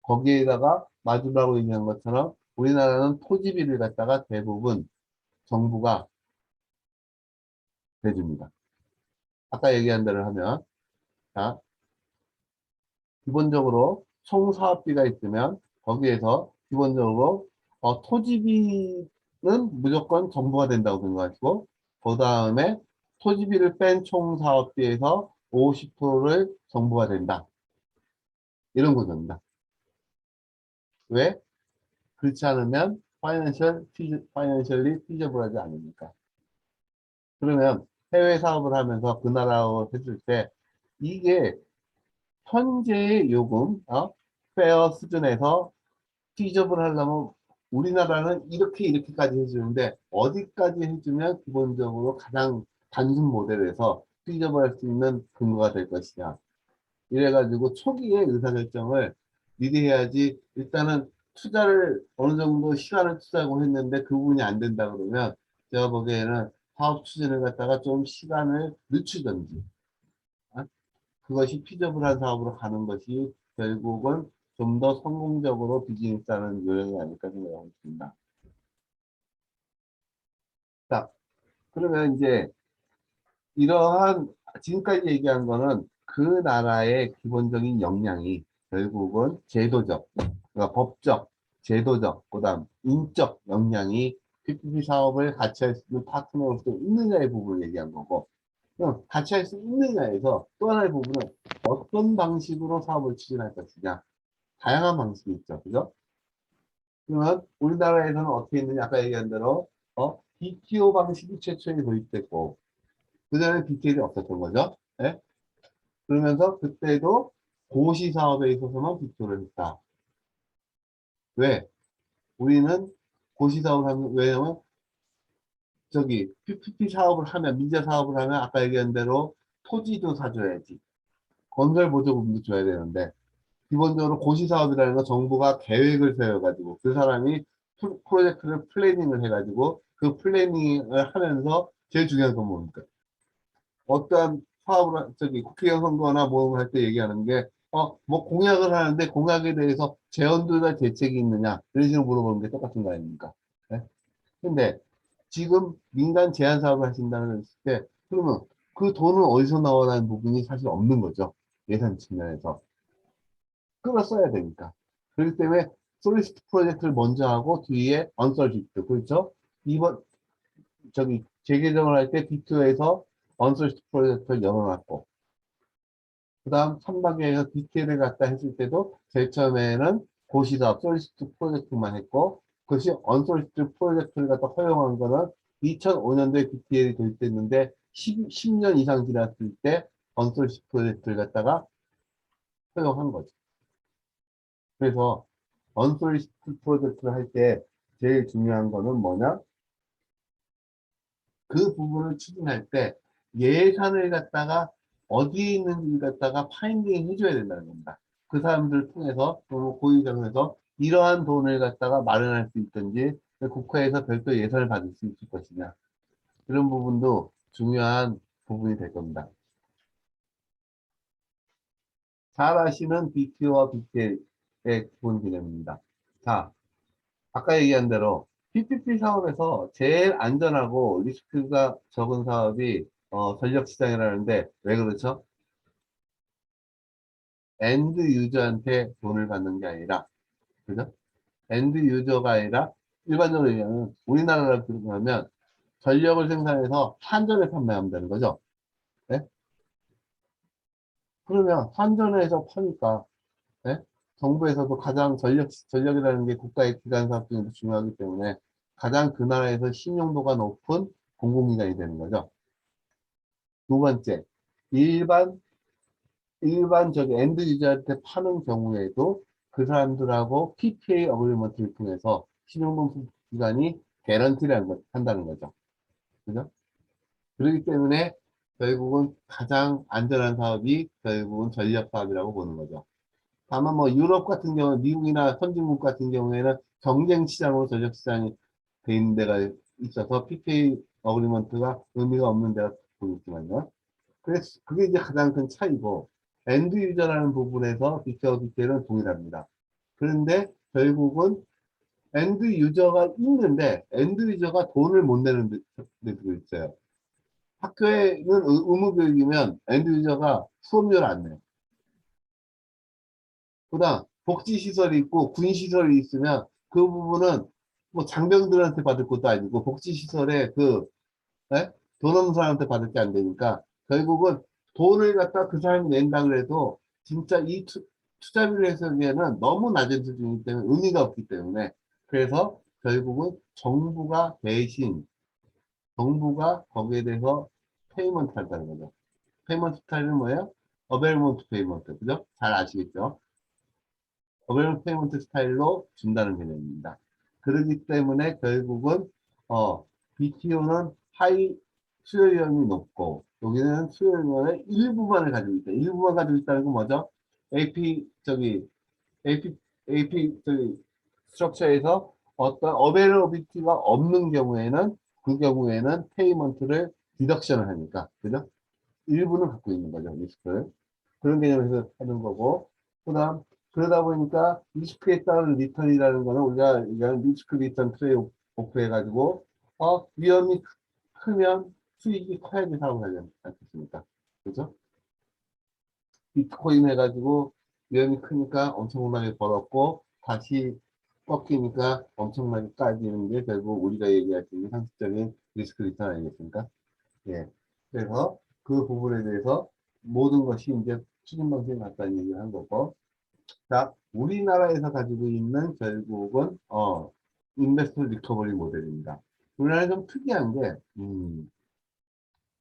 Speaker 1: 거기에다가 마주라고 얘기한 것처럼 우리나라는 토지비를 갖다가 대부분 정부가 내줍니다. 아까 얘기한 대로 하면, 자, 기본적으로 총 사업비가 있으면 거기에서 기본적으로 토지비는 무조건 정부가 된다고 생각하시고, 그 다음에 토지비를 뺀 총 사업비에서 50%를 정부가 된다. 이런 구조입니다. 왜? 그렇지 않으면 파이낸셜리 피저블하지 않으니까. 그러면 해외 사업을 하면서 그 나라하고 했을 때 이게 현재의 요금, 페어 수준에서 피저블 하려면 우리나라는 이렇게까지 해주는데 어디까지 해주면 기본적으로 가장 단순 모델에서 피저블 할 수 있는 근거가 될 것이냐. 이래가지고 초기에 의사결정을 미리 해야지. 일단은 투자를 어느 정도 시간을 투자하고 했는데 그 부분이 안 된다 그러면 제가 보기에는 사업 추진을 갖다가 좀 시간을 늦추든지, 그것이 피저블한 사업으로 가는 것이 결국은 좀 더 성공적으로 비즈니스하는 요령이 아닐까 생각하고 있습니다. 자, 그러면 이제 이러한 지금까지 얘기한 거는 그 나라의 기본적인 역량이 결국은 제도적, 그러니까 법적, 제도적, 그다음 인적 역량이 PPP 사업을 같이 할 수 있는 파트너로서 있느냐의 부분을 얘기한 거고, 그럼 같이 할 수 있느냐에서 또 하나의 부분은 어떤 방식으로 사업을 추진할 것이냐. 다양한 방식이 있죠. 그죠? 그러면 우리나라에서는 어떻게 있느냐. 아까 얘기한 대로 BTO 방식이 최초에 도입됐고, 그전에 BTL이 없었던 거죠. 예? 그러면서 그때도 고시 사업에 있어서만 BTO를 했다. 왜? 우리는 고시 사업을 하면, 왜냐면 저기 PPP 사업을 하면, 민자 사업을 하면 아까 얘기한 대로 토지도 사줘야지. 건설 보조금도 줘야 되는데, 기본적으로 고시 사업이라는 건 정부가 계획을 세워가지고 그 사람이 프로젝트를 플래닝을 해가지고 그 플래닝을 하면서 제일 중요한 건 뭡니까? 어떠한 사업을 국회의원 선거나 뭐 할 때 얘기하는 게 뭐 공약을 하는데 공약에 대해서 재원들과 대책이 있느냐 이런 식으로 물어보는 게 똑같은 거 아닙니까? 네? 근데 지금 민간 제한 사업을 하신다는 때 그러면 그 돈은 어디서 나오라는 부분이 사실 없는 거죠. 예산 측면에서. 끌어 써야 되니까. 그렇기 때문에 솔리시트 프로젝트를 먼저 하고 뒤에 언솔리시트, 그렇죠? 이번 재개정을 할 때 B2에서 언솔리시트 프로젝트를 열어놨고, 그 다음 3단계에서 디테일을 갖다 했을 때도 제일 처음에는 고시사업 솔리시트 프로젝트만 했고, 그것이 언솔리시트 프로젝트를 갖다 허용한 거는 2005년도에 디테일이 도입됐는데 10년 이상 지났을 때 언솔리시트 프로젝트를 갖다가 허용한 거죠. 그래서 언솔리시트 프로젝트를 할 때 제일 중요한 거는 뭐냐? 그 부분을 추진할 때 예산을 갖다가 어디에 있는지를 갖다가 파인딩 해줘야 된다는 겁니다. 그 사람들을 통해서 또 고위정에서 이러한 돈을 갖다가 마련할 수 있든지 국회에서 별도 예산을 받을 수 있을 것이냐. 그런 부분도 중요한 부분이 될 겁니다. 잘 아시는 BTO와 BTL의 기본 개념입니다. 자, 아까 얘기한 대로 PPP 사업에서 제일 안전하고 리스크가 적은 사업이 전력 시장이라는데 왜 그렇죠? 엔드 유저한테 돈을 받는 게 아니라, 그죠? 엔드 유저가 아니라 일반적으로 얘기하면 우리나라로 들어가면 전력을 생산해서 한전에 판매하면 되는 거죠. 네? 그러면 한전에서 파니까 네? 정부에서도 가장 전력이라는 게 국가의 기관 사업 중에서 중요하기 때문에 가장 그 나라에서 신용도가 높은 공공기관이 되는 거죠. 두 번째, 일반, 엔드 유저한테 파는 경우에도 그 사람들하고 PPA 어그리먼트를 통해서 신용도 기관이 개런티를 한다는 거죠. 그죠? 그렇기 때문에 결국은 가장 안전한 사업이 결국은 전력 사업이라고 보는 거죠. 다만 뭐 유럽 같은 경우, 미국이나 선진국 같은 경우에는 경쟁 시장으로 전력 시장이 돼 있는 데가 있어서 PPA 어그리먼트가 의미가 없는 데가 보이지만요. 그래서 그게 이제 가장 큰 차이고 엔드 유저라는 부분에서 BT와 BTL은 동일합니다. 그런데 결국은 엔드 유저가 있는데 엔드 유저가 돈을 못 내는 데도 있어요. 학교에는 의무 교육이면 엔드 유저가 수업료를 안 내요. 그다음 복지시설이 있고 군시설이 있으면 그 부분은 뭐 장병들한테 받을 것도 아니고 복지시설에 예? 돈 없는 사람한테 받을 게 안 되니까 결국은 돈을 갖다 그 사람이 낸다 그래도 진짜 이 투자비를 해서기에는 너무 낮은 수준이기 때문에 의미가 없기 때문에 그래서 결국은 정부가 대신 정부가 거기에 대해서 페이먼트 한다는 거죠. 페이먼트 스타일은 뭐예요? 어베일먼트 페이먼트. 그죠? 잘 아시겠죠? 어베일먼트 페이먼트 스타일로 준다는 개념입니다. 그렇기 때문에 결국은 BTO는 하이 수요량이 높고 여기는 수요량의 일부만을 가지고 있다. 일부만 가지고 있다는 건 뭐죠? AP 스트럭처에서 어떤 어베일러비티가 없는 경우에는 그 경우에는 페이먼트를 디덕션을 하니까 그죠? 일부는 갖고 있는 거죠, 리스크를. 그런 개념에서 하는 거고, 그러다 보니까 리스크에 따른 리턴이라는 거는 우리가 얘기하는 리스크 리턴 트레이오프 해가지고, 위험이 크면 수익이 커야지 사고 하지 않겠습니까? 그죠? 비트코인 해가지고 위험이 크니까 엄청나게 벌었고, 다시 꺾이니까 엄청나게 까지는 게 결국 우리가 얘기할 수 있는 상식적인 리스크 리턴 아니겠습니까? 예. 그래서 그 부분에 대해서 모든 것이 이제 추진 방식이 맞다는 얘기를 한 거고. 자, 우리나라에서 가지고 있는 결국은, 인베스트 리커버리 모델입니다. 우리나라는 좀 특이한 게,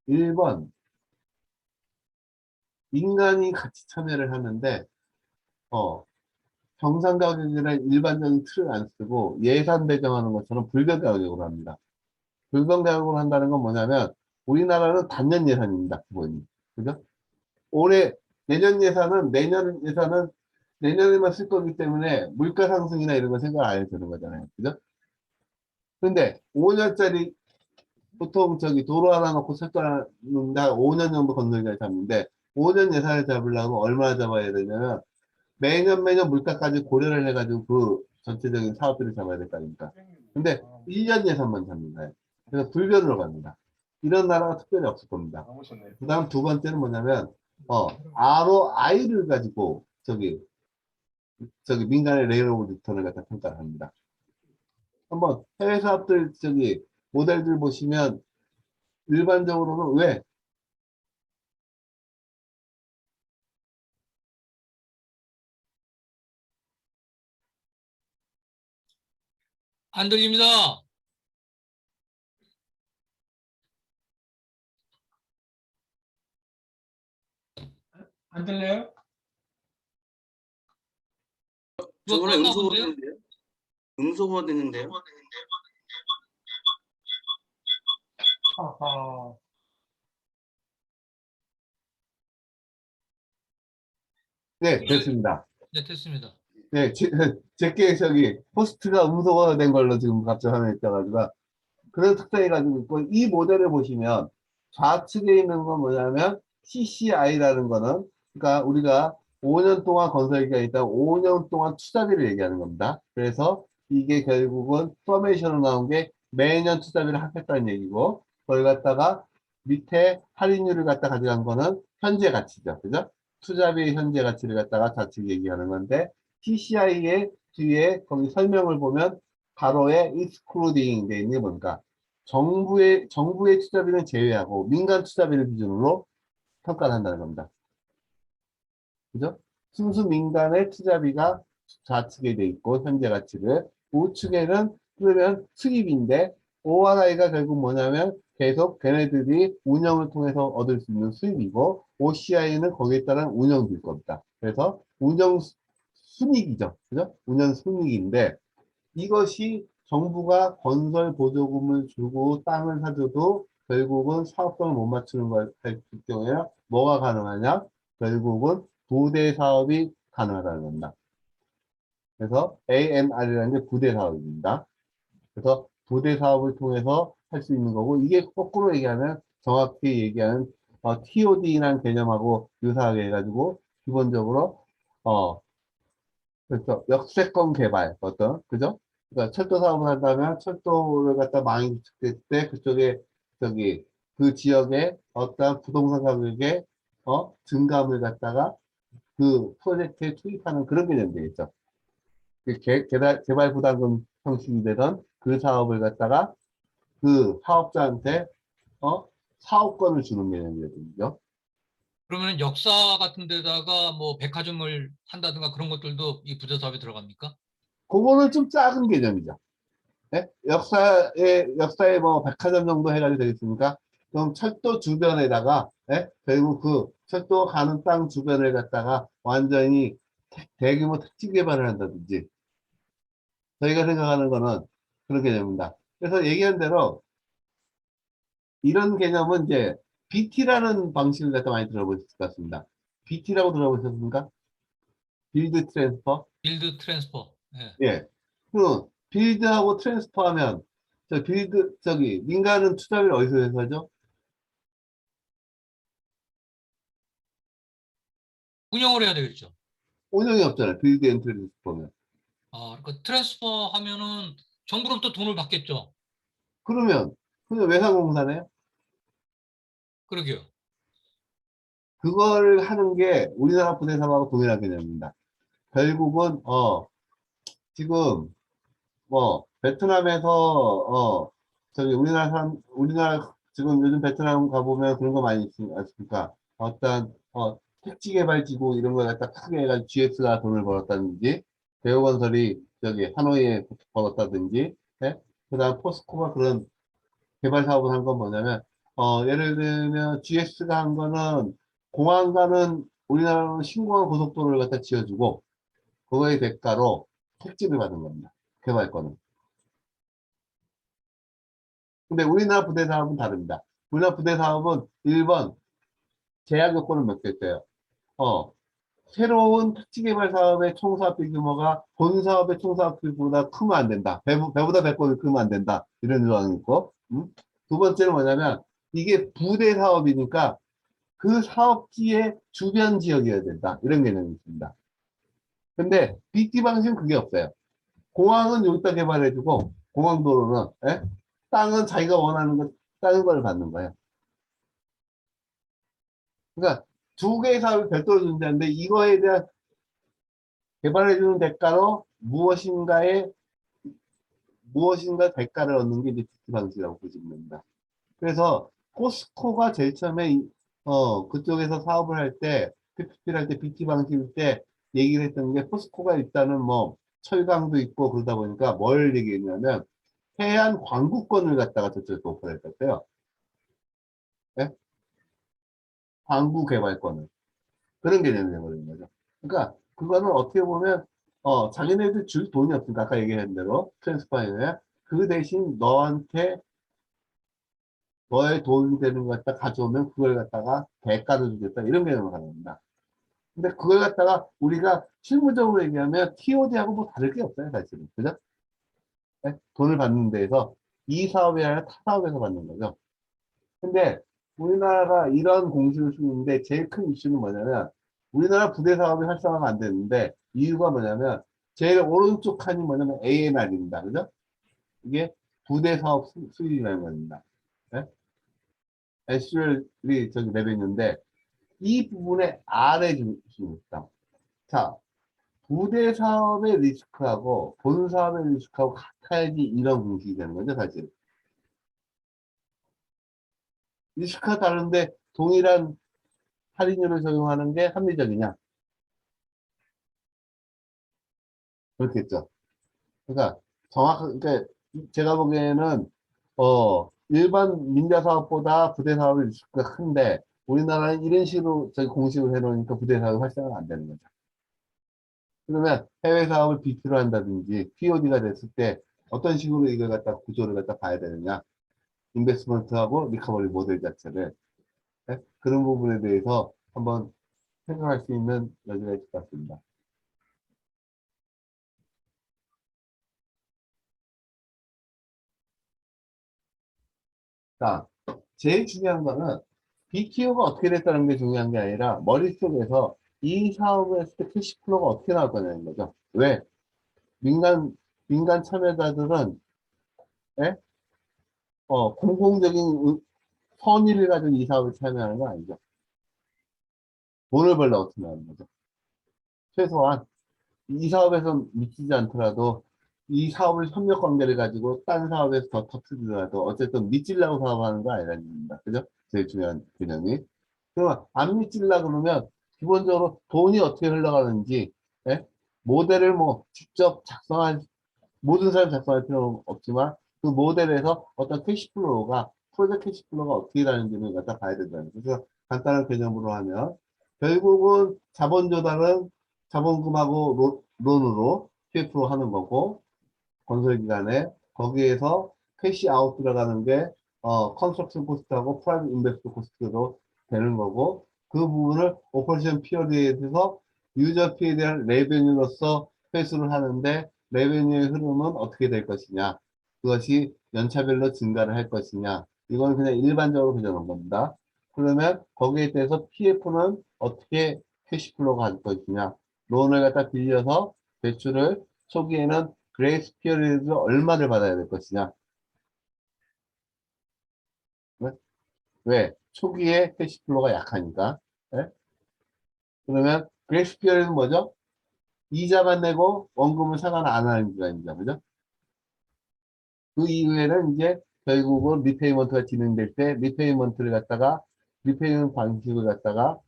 Speaker 1: 1번, 인간이 같이 참여를 하는데, 정상 가격이나 일반적인 틀을 안 쓰고 예산 배정하는 것처럼 불변 가격으로 합니다. 불변 가격으로 한다는 건 뭐냐면, 우리나라는 단년 예산입니다, 기본이. 그죠? 올해 내년 예산은 내년에만 쓸 거기 때문에 물가 상승이나 이런 거 생각 안 해도 되는 거잖아요. 그죠? 근데 5년짜리 보통 도로 하나 놓고 설정하는데 5년 정도 건설기가 잡는데 5년 예산을 잡으려면 얼마나 잡아야 되냐면 매년 물가까지 고려를 해가지고 그 전체적인 사업비를 잡아야 될 거 아닙니까? 근데 1년 예산만 잡니다. 그래서 불변으로 갑니다. 이런 나라가 특별히 없을 겁니다. 그 다음 두 번째는 뭐냐면, ROI를 가지고, 민간의 레이러브 리턴을 갖다 평가를 합니다. 한번 해외 사업들, 모델들 보시면, 일반적으로는 왜?
Speaker 5: 안 들립니다.
Speaker 2: 안 들려요?
Speaker 4: 저번에
Speaker 5: 떴나
Speaker 4: 음소거
Speaker 5: 본데요?
Speaker 4: 됐는데요? 음소거 됐는데요?
Speaker 2: 아하.
Speaker 1: 네, 됐습니다.
Speaker 5: 네, 됐습니다.
Speaker 1: 네, 제게 호스트가 음소거가 된 걸로 지금 갑자기 화면에 떠가지고, 그런 특성이 가지고 있고, 이 모델을 보시면 좌측에 있는 건 뭐냐면 CCI라는 거는, 그러니까 우리가 5년 동안 건설기가 있다 5년 동안 투자비를 얘기하는 겁니다. 그래서 이게 결국은 포메이션으로 나온 게 매년 투자비를 하겠다는 얘기고, 그걸 갖다가 밑에 할인율을 갖다 가져간 거는 현재 가치죠. 그죠? 투자비의 현재 가치를 갖다가 좌측 얘기하는 건데, CCI의 뒤에 거기 설명을 보면 가로에 excluding 돼 있는 게 뭔가 정부의 투자비는 제외하고 민간 투자비를 기준으로 평가를 한다는 겁니다. 그죠? 순수 민간의 투자비가 좌측에 돼 있고 현재 가치를 우측에는 그러면 수입인데 ORI가 결국 뭐냐면 계속 걔네들이 운영을 통해서 얻을 수 있는 수입이고 OCI는 거기에 따른 운영비일 겁니다. 그래서 운영 순이익이죠. 그죠? 운영 순이익인데 이것이 정부가 건설 보조금을 주고 땅을 사줘도 결국은 사업성을 못 맞추는 걸 할 경우에 뭐가 가능하냐? 결국은 부대 사업이 가능하다는 겁니다. 그래서 AMR이라는 게 부대 사업입니다. 그래서 부대 사업을 통해서 할 수 있는 거고 이게 거꾸로 얘기하면 정확히 얘기하는 TOD라는 개념하고 유사하게 해가지고 기본적으로 그렇죠. 역세권 개발, 그죠? 그러니까 철도 사업을 한다면 철도를 갖다 많이 짓을 때 그쪽에, 그 지역에 어떤 부동산 가격의, 증감을 갖다가 그 프로젝트에 투입하는 그런 개념이 되겠죠. 개발 부담금 형식이 되던 그 사업을 갖다가 그 사업자한테 사업권을 주는 개념이거든요.
Speaker 5: 그러면 역사 같은 데다가 뭐 백화점을 한다든가 그런 것들도 이 부대 사업에 들어갑니까?
Speaker 1: 그거는 좀 작은 개념이죠. 예? 역사에 뭐 백화점 정도 해가지고 되겠습니까? 그럼 철도 주변에다가, 예? 결국 그 철도 가는 땅 주변을 갖다가 완전히 대규모 택지 개발을 한다든지, 저희가 생각하는 거는 그런 개념입니다. 그래서 얘기한 대로 이런 개념은 이제 BT라는 방식을 갖다 많이 들어보셨을 것 같습니다. BT라고 들어보셨습니까? 빌드 트랜스퍼?
Speaker 5: 빌드 트랜스퍼. 예.
Speaker 1: 예. 그 빌드하고 트랜스퍼 하면 민간은 투자비를 어디서 해서죠?
Speaker 5: 운영을 해야 되겠죠.
Speaker 1: 운영이 없잖아요. 빌드 앤 트랜스퍼면.
Speaker 5: 그러니까 트랜스퍼 하면은 정부로부터 돈을 받겠죠.
Speaker 1: 그러면 그냥 외상공사네요.
Speaker 5: 그러게요.
Speaker 1: 그거를 하는 게 우리나라 부대사업하고 동일한 개념입니다. 결국은 지금 뭐 베트남에서 우리나라 지금 요즘 베트남 가보면 그런 거 많이 있지 않습니까? 어떤 택지 개발지구 이런 걸 갖다 크게 해가지고 GS가 돈을 벌었다든지 대우건설이 저기 하노이에 벌었다든지, 예? 그다음 포스코가 그런 개발 사업을 한 건 뭐냐면 예를 들면 GS가 한 거는 공항가는 우리나라는 신공항 고속도로를 갖다 지어주고 그거의 대가로 택지를 받은 겁니다. 개발권은. 근데 우리나라 부대 사업은 다릅니다. 우리나라 부대 사업은 1번 제약 요건을 몇 개 있어요. 새로운 택지 개발 사업의 총사업비 규모가 본 사업의 총사업비보다 크면 안 된다. 배보다 배꼽이 크면 안 된다. 이런 조항이 있고. 두 번째는 뭐냐면 이게 부대 사업이니까 그 사업지의 주변 지역이어야 된다. 이런 개념이 있습니다. 근데 BT 방식은 그게 없어요. 공항은 여기다 개발해주고 공항도로는, 예? 땅은 자기가 원하는 거 다른 걸 받는 거예요. 그러니까 두 개의 사업이 별도로 존재하는데 이거에 대한 개발해주는 대가로 무엇인가 대가를 얻는 게 이제 BT 방식이라고 보시면 됩니다. 그래서 포스코가 제일 처음에 그쪽에서 사업을 할 때, PPP를 할 때 BT 방식일 때 얘기를 했던 게 포스코가 일단은 뭐 철강도 있고 그러다 보니까 뭘 얘기했냐면 해안 광구권을 갖다가 저쪽에 오퍼를 했었어요. 예? 광구 개발권을. 그런 개념이 되버리는 거죠. 그러니까 그거는 어떻게 보면 자기네들 줄 돈이 없으니까 아까 얘기한 대로 트랜스파이어에 그 대신 너의 도움이 되는 것 갖다 가져오면 그걸 갖다가 대가로 주겠다 이런 개념을 하는 겁니다. 근데 그걸 갖다가 우리가 실무적으로 얘기하면 TOD하고 뭐 다를 게 없어요 사실은. 그죠? 네? 돈을 받는 데에서 이 사업이 아니라 타 사업에서 받는 거죠. 근데 우리나라가 이런 공식을 쓰는데 제일 큰 이슈는 뭐냐면 우리나라 부대 사업이 활성화가 안 되는데 이유가 뭐냐면 제일 오른쪽 칸이 뭐냐면 ANR입니다. 그죠? 이게 부대 사업 수익이라는 겁니다. 네? 애슐리 저기 레벨인데 이 부분에 아래 중심입니다. 자, 부대 사업의 리스크하고 본 사업의 리스크하고 같아야지 이런 공식이 되는 거죠, 사실. 리스크가 다른데 동일한 할인율을 적용하는 게 합리적이냐? 그렇겠죠. 그러니까 그러니까 제가 보기에는 일반 민자 사업보다 부대 사업의 리스크가 큰데 우리나라는 이런 식으로 저기 공식을 해놓으니까 부대 사업이 활성화가 안 되는 거죠. 그러면 해외 사업을 BT로 한다든지 POD가 됐을 때 어떤 식으로 이걸 갖다 구조를 갖다 봐야 되느냐. 인베스트먼트하고 리커버리 모델 자체를. 네? 그런 부분에 대해서 한번 생각할 수 있는 여지가 있을 것 같습니다. 자, 제일 중요한 거는 BTO가 어떻게 됐다는 게 중요한 게 아니라 머릿속에서 이 사업을 했을 때 캐시플로우가 어떻게 나올 거냐는 거죠. 왜? 민간 참여자들은 예? 공공적인 선의를 가지고 이 사업에 참여하는 건 아니죠. 돈을 벌려고 참여하는 거죠. 최소한 이 사업에서 미치지 않더라도 이 사업을 협력 관계를 가지고 딴 사업에서 더 터트리더라도 어쨌든 미치려고 사업하는 거 아니라는 겁니다. 그죠? 제일 중요한 개념이. 그러면 안 미치려 그러면 기본적으로 돈이 어떻게 흘러가는지, 예? 모델을 뭐 직접 작성할, 모든 사람이 작성할 필요는 없지만 그 모델에서 어떤 캐시플로우가, 프로젝트 캐시플로우가 어떻게 되는지를 갖다 봐야 된다는 거죠. 그래서 간단한 개념으로 하면 결국은 자본 조달은 자본금하고 론으로 PF로 하는 거고, 건설기간에 거기에서 캐시 아웃 들어가는 게 컨스트럭션 코스트하고 프라이빗 인베스트 코스트로 되는 거고, 그 부분을 오퍼레이션 피어리에서 유저 피에 대한 레베뉴로서 회수를 하는데 레베뉴의 흐름은 어떻게 될 것이냐, 그것이 연차별로 증가를 할 것이냐, 이건 그냥 일반적으로 그려놓은 겁니다. 그러면 거기에 대해서 PF는 어떻게 캐시플로우가 할 것이냐, 론을 갖다 빌려서 대출을 초기에는 그레이스 피어리드 얼마를 받아야 될 것이냐. 왜? 왜? 초기에 캐시플로우가 약하니까. 예? 그러면 그레이스 피어리드는 뭐죠? 이자만 내고 원금을 상환 안 하는 기간이죠. 그죠? 그 이후에는 이제 결국은 리페이먼트가 진행될 때 리페이먼트를 갖다가 리페이먼트 방식을 갖다가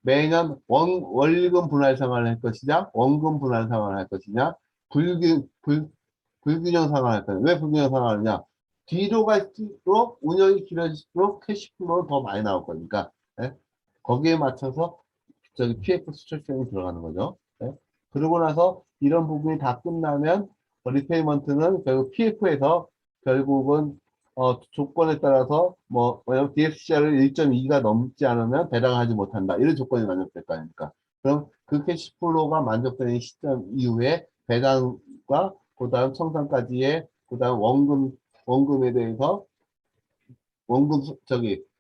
Speaker 1: 매년 원리금 분할 상환을 할 것이냐, 원금 분할 상환을 할 것이냐, 불균형 상환을 했다. 왜 불균형 상환을 하느냐? 뒤로 갈수록 운영이 길어질수록 캐시플로우는 더 많이 나올 거니까. 예? 거기에 맞춰서 저기 PF 수출성이 들어가는 거죠. 예? 그러고 나서 이런 부분이 다 끝나면 리페이먼트는 결국 PF에서 결국은 조건에 따라서 뭐 DSCR을 1.2가 넘지 않으면 배당하지 못한다. 이런 조건이 만족될 거 아닙니까? 그럼 그 캐시플로우가 만족되는 시점 이후에 배당과 그다음 청산까지의 그다음 원금에 대해서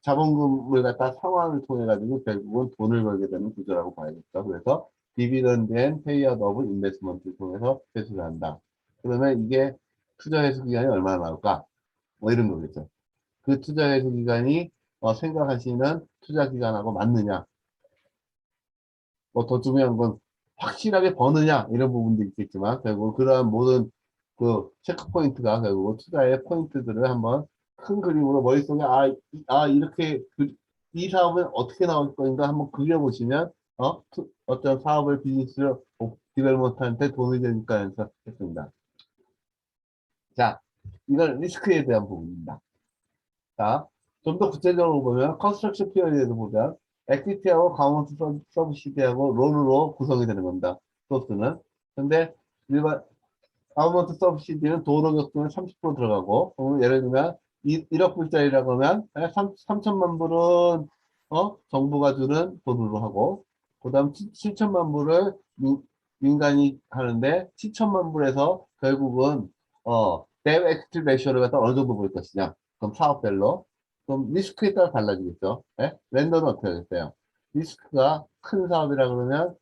Speaker 1: 자본금을 갖다 상환을 통해 가지고 결국은 돈을 벌게 되는 구조라고 봐야겠죠. 그래서 디비던드 앤 페이아웃 오브 인베스트먼트를 통해서 회수를 한다. 그러면 이게 투자 회수 기간이 얼마나 나올까? 뭐 이런 거겠죠. 그 투자 회수 기간이 생각하시는 투자 기간하고 맞느냐? 뭐 더 중요한 건 확실하게 버느냐 이런 부분도 있겠지만 결국 그러한 모든 그 체크 포인트가 결국 투자의 포인트들을 한번 큰 그림으로 머릿속에 이렇게 이 사업은 어떻게 나올 거인가 한번 그려보시면 어떤 사업을 비즈니스를 디벨롭먼트한테 도움이 되니까 해서 했습니다. 자, 이건 리스크에 대한 부분입니다. 자, 좀 더 구체적으로 보면 컨스트럭션 피어리에도 보면 액티비티하고 가운트 서브시디하고 론으로 구성이 되는 겁니다. 소스는. 근데 일반 가운트 서브시디는 도로교통에 30% 들어가고, 예를 들면 1억 불짜리라고 하면 3천만 불은 정부가 주는 돈으로 하고, 그 다음 7천만 불을 민간이 하는데 7천만 불에서 결국은 뎨 액티브 레이쇼를 갖다 어느 정도 볼 것이냐. 그럼 사업별로. 그럼 리스크에 따라 달라지겠죠. 예? 랜더는 어떻게 하겠어요? 리스크가 큰 사업이라 그러면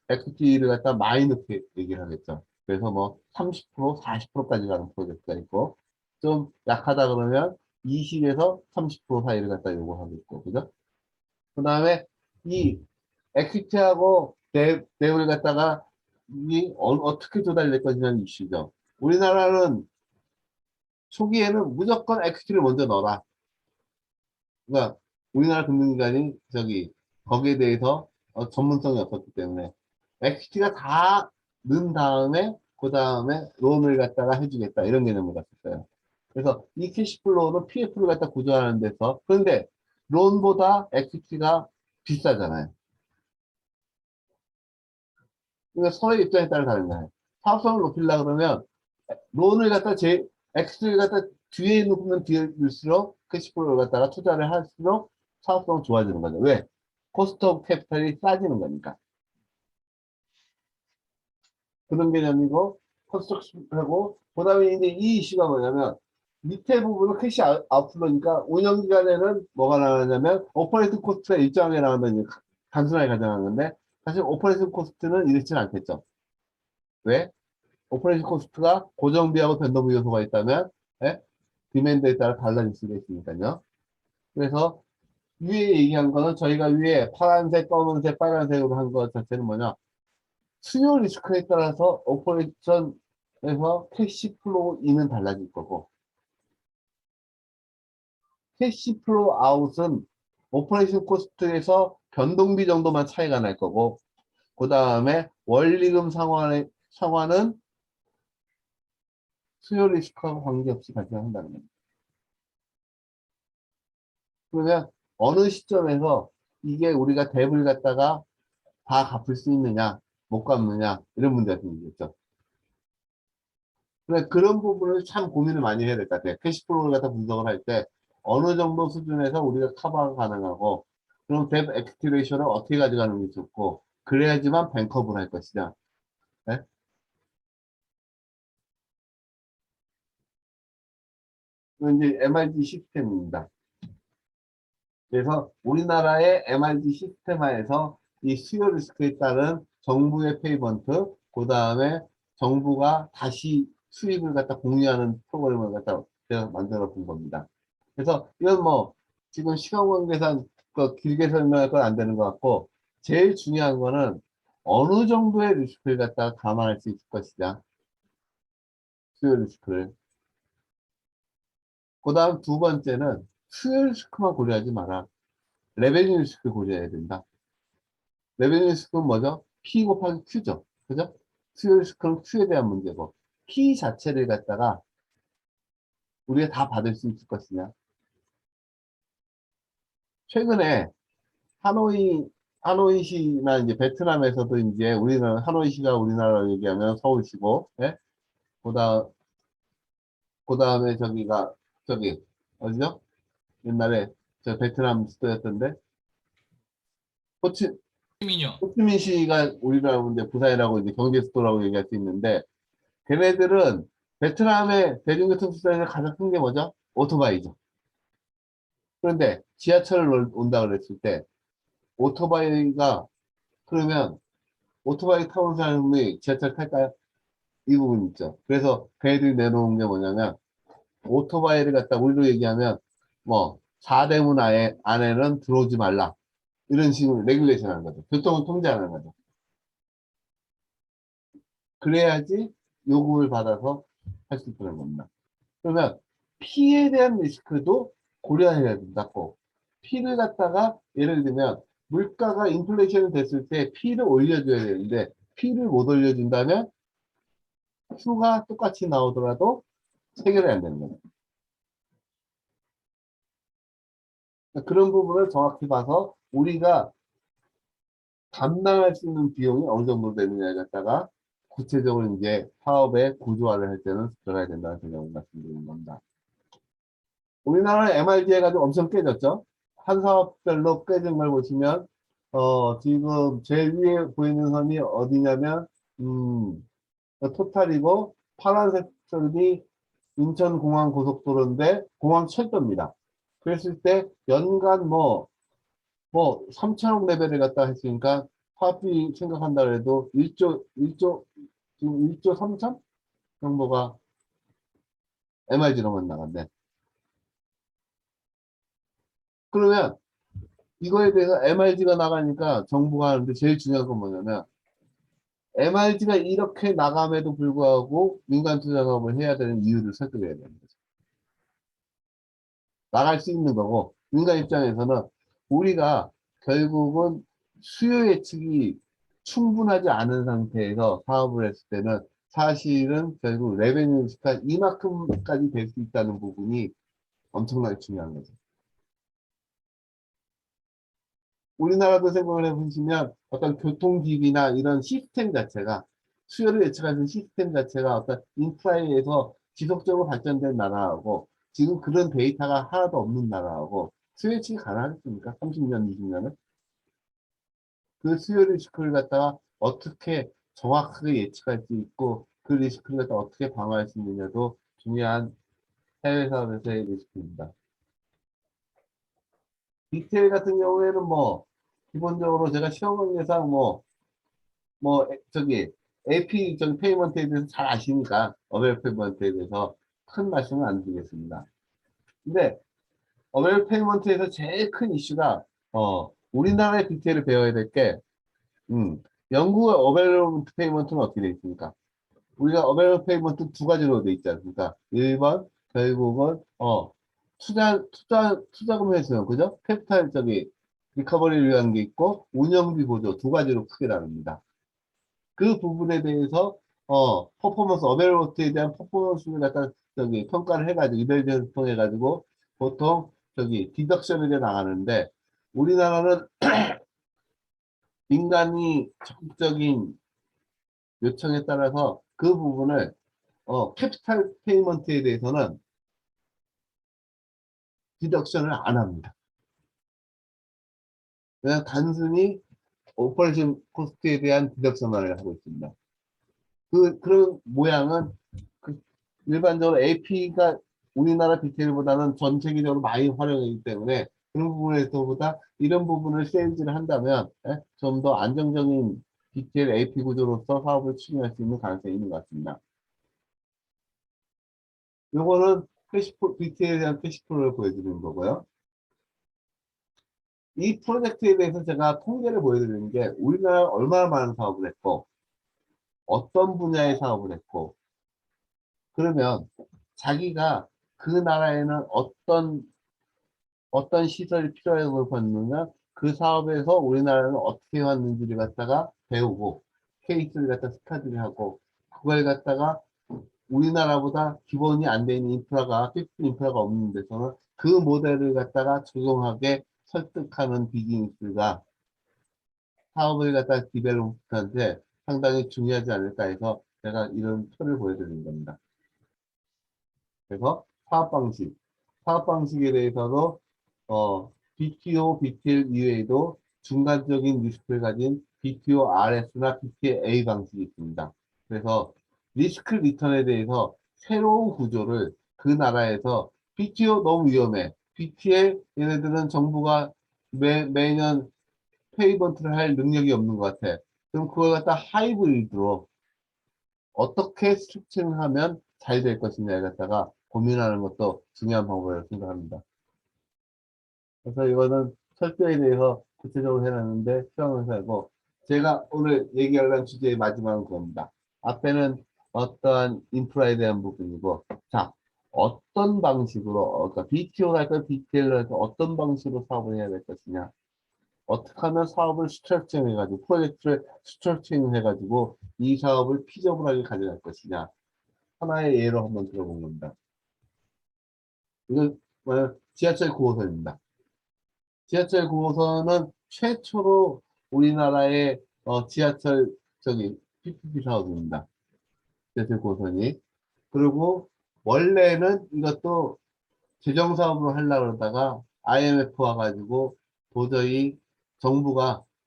Speaker 1: 에퀴티를 갖다 많이 넣게 얘기를 하겠죠. 그래서 뭐 30%, 40%까지 가는 프로젝트가 있고, 좀 약하다 그러면 20에서 30% 사이를 갖다 요구하겠고, 그죠? 그 다음에 이 에퀴티하고 뎨을 갖다가 어떻게 조달될 것이냐는 이슈죠. 우리나라는 초기에는 무조건 에퀴티를 먼저 넣어라. 그러니까 우리나라 금융기관이 거기에 대해서 전문성이 없었기 때문에 에퀴티가 다 넣은 다음에 그 다음에 론을 갖다가 해주겠다 이런 개념을 갖었어요. 그래서 이 캐시플로우는 PF를 갖다 구조하는 데서 그런데 론보다 에퀴티가 비싸잖아요. 그러니까 서로의 입장에 따라 다른 거예요. 사업성을 높이려고 그러면 론을 갖다 엑스를 갖다 뒤에 놓으면 뒤에 넣을수록 캐시플로우를 갖다가 투자를 할수록 사업성은 좋아지는 거죠. 왜? 코스트 오브 캐피탈이 싸지는 거니까. 그런 개념이고 컨스트럭션하고 그다음에 이제 이 이슈가 뭐냐면 밑에 부분은 캐시 아웃플로니까 운영기간에는 뭐가 나가냐면 오퍼레이팅 코스트가 일정하게 나간다는 단순하게 가정하는 건데 사실 오퍼레이팅 코스트는 이렇지는 않겠죠. 왜? 오퍼레이팅 코스트가 고정비하고 변동비 요소가 있다면 디맨드에 따라 달라질 수가 있으니까요. 그래서 위에 얘기한 거는 저희가 위에 파란색, 검은색, 빨간색으로 한 것 자체는 뭐냐? 수요 리스크에 따라서 오퍼레이션에서 캐시 플로우 인은 달라질 거고, 캐시 플로우 아웃은 오퍼레이션 코스트에서 변동비 정도만 차이가 날 거고, 그 다음에 원리금 상환은 수요 리스크와 관계없이 발생한다는 겁니다. 그러면 어느 시점에서 이게 우리가 뎁을 갖다가 다 갚을 수 있느냐, 못 갚느냐, 이런 문제가 생기겠죠. 그런 부분을 참 고민을 많이 해야 될 것 같아요. 캐시플로우를 갖다 분석을 할 때 어느 정도 수준에서 우리가 커버가 가능하고, 그럼 뎁 에퀴티 레이쇼를 어떻게 가져가는 게 좋고, 그래야지만 뱅크업을 할 것이냐. 네? 이건 이제 MRG 시스템입니다. 그래서 우리나라의 MRG 시스템화에서 이 수요 리스크에 따른 정부의 페이먼트, 그 다음에 정부가 다시 수익을 갖다 공유하는 프로그램을 갖다 제가 만들어 본 겁니다. 그래서 이건 뭐 지금 시간 관계상 길게 설명할 건 안 되는 것 같고, 제일 중요한 거는 어느 정도의 리스크를 갖다가 감안할 수 있을 것이냐, 수요 리스크를. 그 다음 두 번째는 수요 리스크만 고려하지 마라. 레베뉴 리스크 고려해야 된다. 레베뉴 리스크는 뭐죠? P 곱하기 Q죠. 그죠? 수요 리스크는 Q에 대한 문제고, P 자체를 갖다가 우리가 다 받을 수 있을 것이냐. 최근에 하노이시나 이제 베트남에서도 이제 우리나라, 하노이시가 우리나라로 얘기하면 서울시고, 예? 그 다음에 어디죠? 옛날에 저 베트남 수도였던데, 호치,
Speaker 5: 민요.
Speaker 1: 호치민시가 우리나라 이제 부산이라고 이제 경제 수도라고 얘기할 수 있는데, 걔네들은 베트남의 대중교통 수단에서 가장 큰 게 뭐죠? 오토바이죠. 그런데 지하철을 온다 그랬을 때 오토바이가, 그러면 오토바이 타는 사람이 지하철 탈까요? 이 부분 있죠. 그래서 걔네들이 내놓은 게 뭐냐면, 오토바이를 갖다 우리로 얘기하면 뭐 4대문 안에는 들어오지 말라, 이런 식으로 레귤레이션 하는 거죠. 교통을 통제하는 거죠. 그래야지 요금을 받아서 할 수 있다는 겁니다. 그러면 피에 대한 리스크도 고려해야 된다고. 피를 갖다가 예를 들면 물가가 인플레이션이 됐을 때 피를 올려줘야 되는데, 피를 못 올려준다면 Q가 똑같이 나오더라도 해결이 안 되는 거예요. 그런 부분을 정확히 봐서 우리가 감당할 수 있는 비용이 어느 정도 되느냐에 갖다가 구체적으로 이제 사업의 구조화를 할 때는 들어가야 된다는 생각을 말씀드리는 겁니다. 우리나라 MRG 해가지고 엄청 깨졌죠. 한 사업별로 깨진 걸 보시면, 지금 제일 위에 보이는 선이 어디냐면, 토탈이고, 파란색 선이 인천공항고속도로인데, 공항철도입니다. 그랬을 때, 연간 3천억 레벨을 갖다 했으니까, 화비 생각한다 그래도 1조 3천 정도가 MRG로만 나간대. 그러면, 이거에 대해서 MRG가 나가니까 정부가 하는데 제일 중요한 건 뭐냐면, MRG가 이렇게 나감에도 불구하고 민간 투자 사업을 해야 되는 이유를 설득해야 되는 거죠. 나갈 수 있는 거고, 민간 입장에서는 우리가 결국은 수요 예측이 충분하지 않은 상태에서 사업을 했을 때는 사실은 결국 레베뉴가 이만큼까지 될 수 있다는 부분이 엄청나게 중요한 거죠. 우리나라도 생각을 해보시면 어떤 교통기기나 이런 시스템 자체가, 수요를 예측하는 시스템 자체가 어떤 인프라에 의해서 지속적으로 발전된 나라하고, 지금 그런 데이터가 하나도 없는 나라하고 수요 예측이 가능하겠습니까? 30년, 20년은? 그 수요 리스크를 갖다가 어떻게 정확하게 예측할 수 있고, 그 리스크를 갖다 어떻게 방어할 수 있느냐도 중요한 해외 사업에서의 리스크입니다. 디테일 같은 경우에는 기본적으로 제가 시험 관계상 AP 페이먼트에 대해서 잘 아시니까, 어베일 페이먼트에 대해서 큰 말씀은 안 드리겠습니다. 근데, 어베일 페이먼트에서 제일 큰 이슈가, 우리나라의 디테일을 배워야 될 게, 영국의 어베일러블 페이먼트는 어떻게 되어 있습니까? 우리가 어베일러블 페이먼트 두 가지로 되어 있지 않습니까? 1번, 결국은, 투자금 회수형, 그죠? 캐피탈 리커버리를 위한 게 있고, 운영비 보조 두 가지로 크게 나눕니다. 그 부분에 대해서, 퍼포먼스, 어베일러블에 대한 퍼포먼스를 갖다, 평가를 해가지고, 이벨리에이션을 통해가지고, 보통, 디덕션에 대해 나가는데, 우리나라는 민간이 적극적인 요청에 따라서 그 부분을 캐피탈 페이먼트에 대해서는 디덕션을 안 합니다. 그냥 단순히 오퍼레이션 코스트에 대한 디덕션만을 하고 있습니다. 그런 모양은 일반적으로 AP가 우리나라 BTL보다는 전 세계적으로 많이 활용하기 때문에 그런 부분에서보다 이런 부분을 세일즈를 한다면 좀 더 안정적인 BTL AP 구조로서 사업을 추진할 수 있는 가능성이 있는 것 같습니다. 요거는 BTL에 대한 캐시플로우를 보여드리는 거고요. 이 프로젝트에 대해서 제가 통계를 보여드리는 게 우리나라 얼마나 많은 사업을 했고 어떤 분야의 사업을 했고 그러면 자기가 그 나라에는 어떤 시설이 필요하다고 봤느냐 그 사업에서 우리나라는 어떻게 왔는지를 갖다가 배우고 케이스를 갖다 스타디를 하고 그걸 갖다가 우리나라보다 기본이 안 돼 있는 인프라가 필수 인프라가 없는 데서는 그 모델을 갖다가 적용하게 설득하는 비즈니스가 사업을 갖다 디벨롭한테 상당히 중요하지 않을까 해서 제가 이런 표를 보여드리는 겁니다. 그래서 사업 방식에 대해서도 BTO, BTL 이외에도 중간적인 리스크를 가진 BTO RS나 BTL A 방식이 있습니다. 그래서 리스크 리턴에 대해서 새로운 구조를 그 나라에서 BTO 너무 위험해. BTL 얘네들은 정부가 매년 페이먼트를 할 능력이 없는 것 같아. 그럼 그걸 갖다 하이브리드로 어떻게 스트럭처링하면 잘 될 것이냐에 갖다가 고민하는 것도 중요한 방법이라고 생각합니다. 그래서 이거는 철도에 대해서 구체적으로 해놨는데 수강을 하고 제가 오늘 얘기하려는 주제의 마지막은 그겁니다. 앞에는 어떠한 인프라에 대한 부분이고 자 어떤 방식으로 그러니까 BTO를 할까 BTL을 할까 어떤 방식으로 사업을 해야 될 것이냐 어떻게 하면 사업을 스트럭처링 해가지고 프로젝트를 스트럭처링 해가지고 이 사업을 피저블하게 가져갈 것이냐 하나의 예로 한번 들어본 겁니다. 이건 지하철 9호선입니다. 지하철 9호선은 최초로 우리나라의 지하철 PPP 사업입니다. 지하철 9호선이. 그리고 원래는 이것도 재정 사업으로 하려고 그러다가 IMF 와가지고 도저히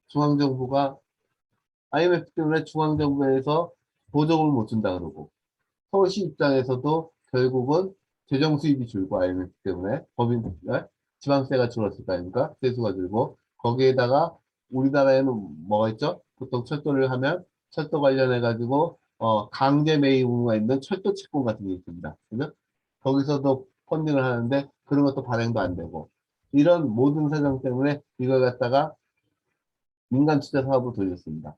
Speaker 1: 중앙정부가 IMF 때문에 중앙정부에서 보조금을 못 준다 그러고 서울시 입장에서도 결국은 재정 수입이 줄고 IMF 때문에 지방세가 줄었을 거 아닙니까? 세수가 줄고 거기에다가 우리나라에는 뭐가 있죠? 보통 철도를 하면 철도 관련해 가지고 강제 매입 의무가 있는 철도 채권 같은 게 있습니다. 그죠? 거기서도 펀딩을 하는데 그런 것도 발행도 안 되고 이런 모든 사정 때문에 이걸 갖다가 민간 투자 사업으로 돌렸습니다.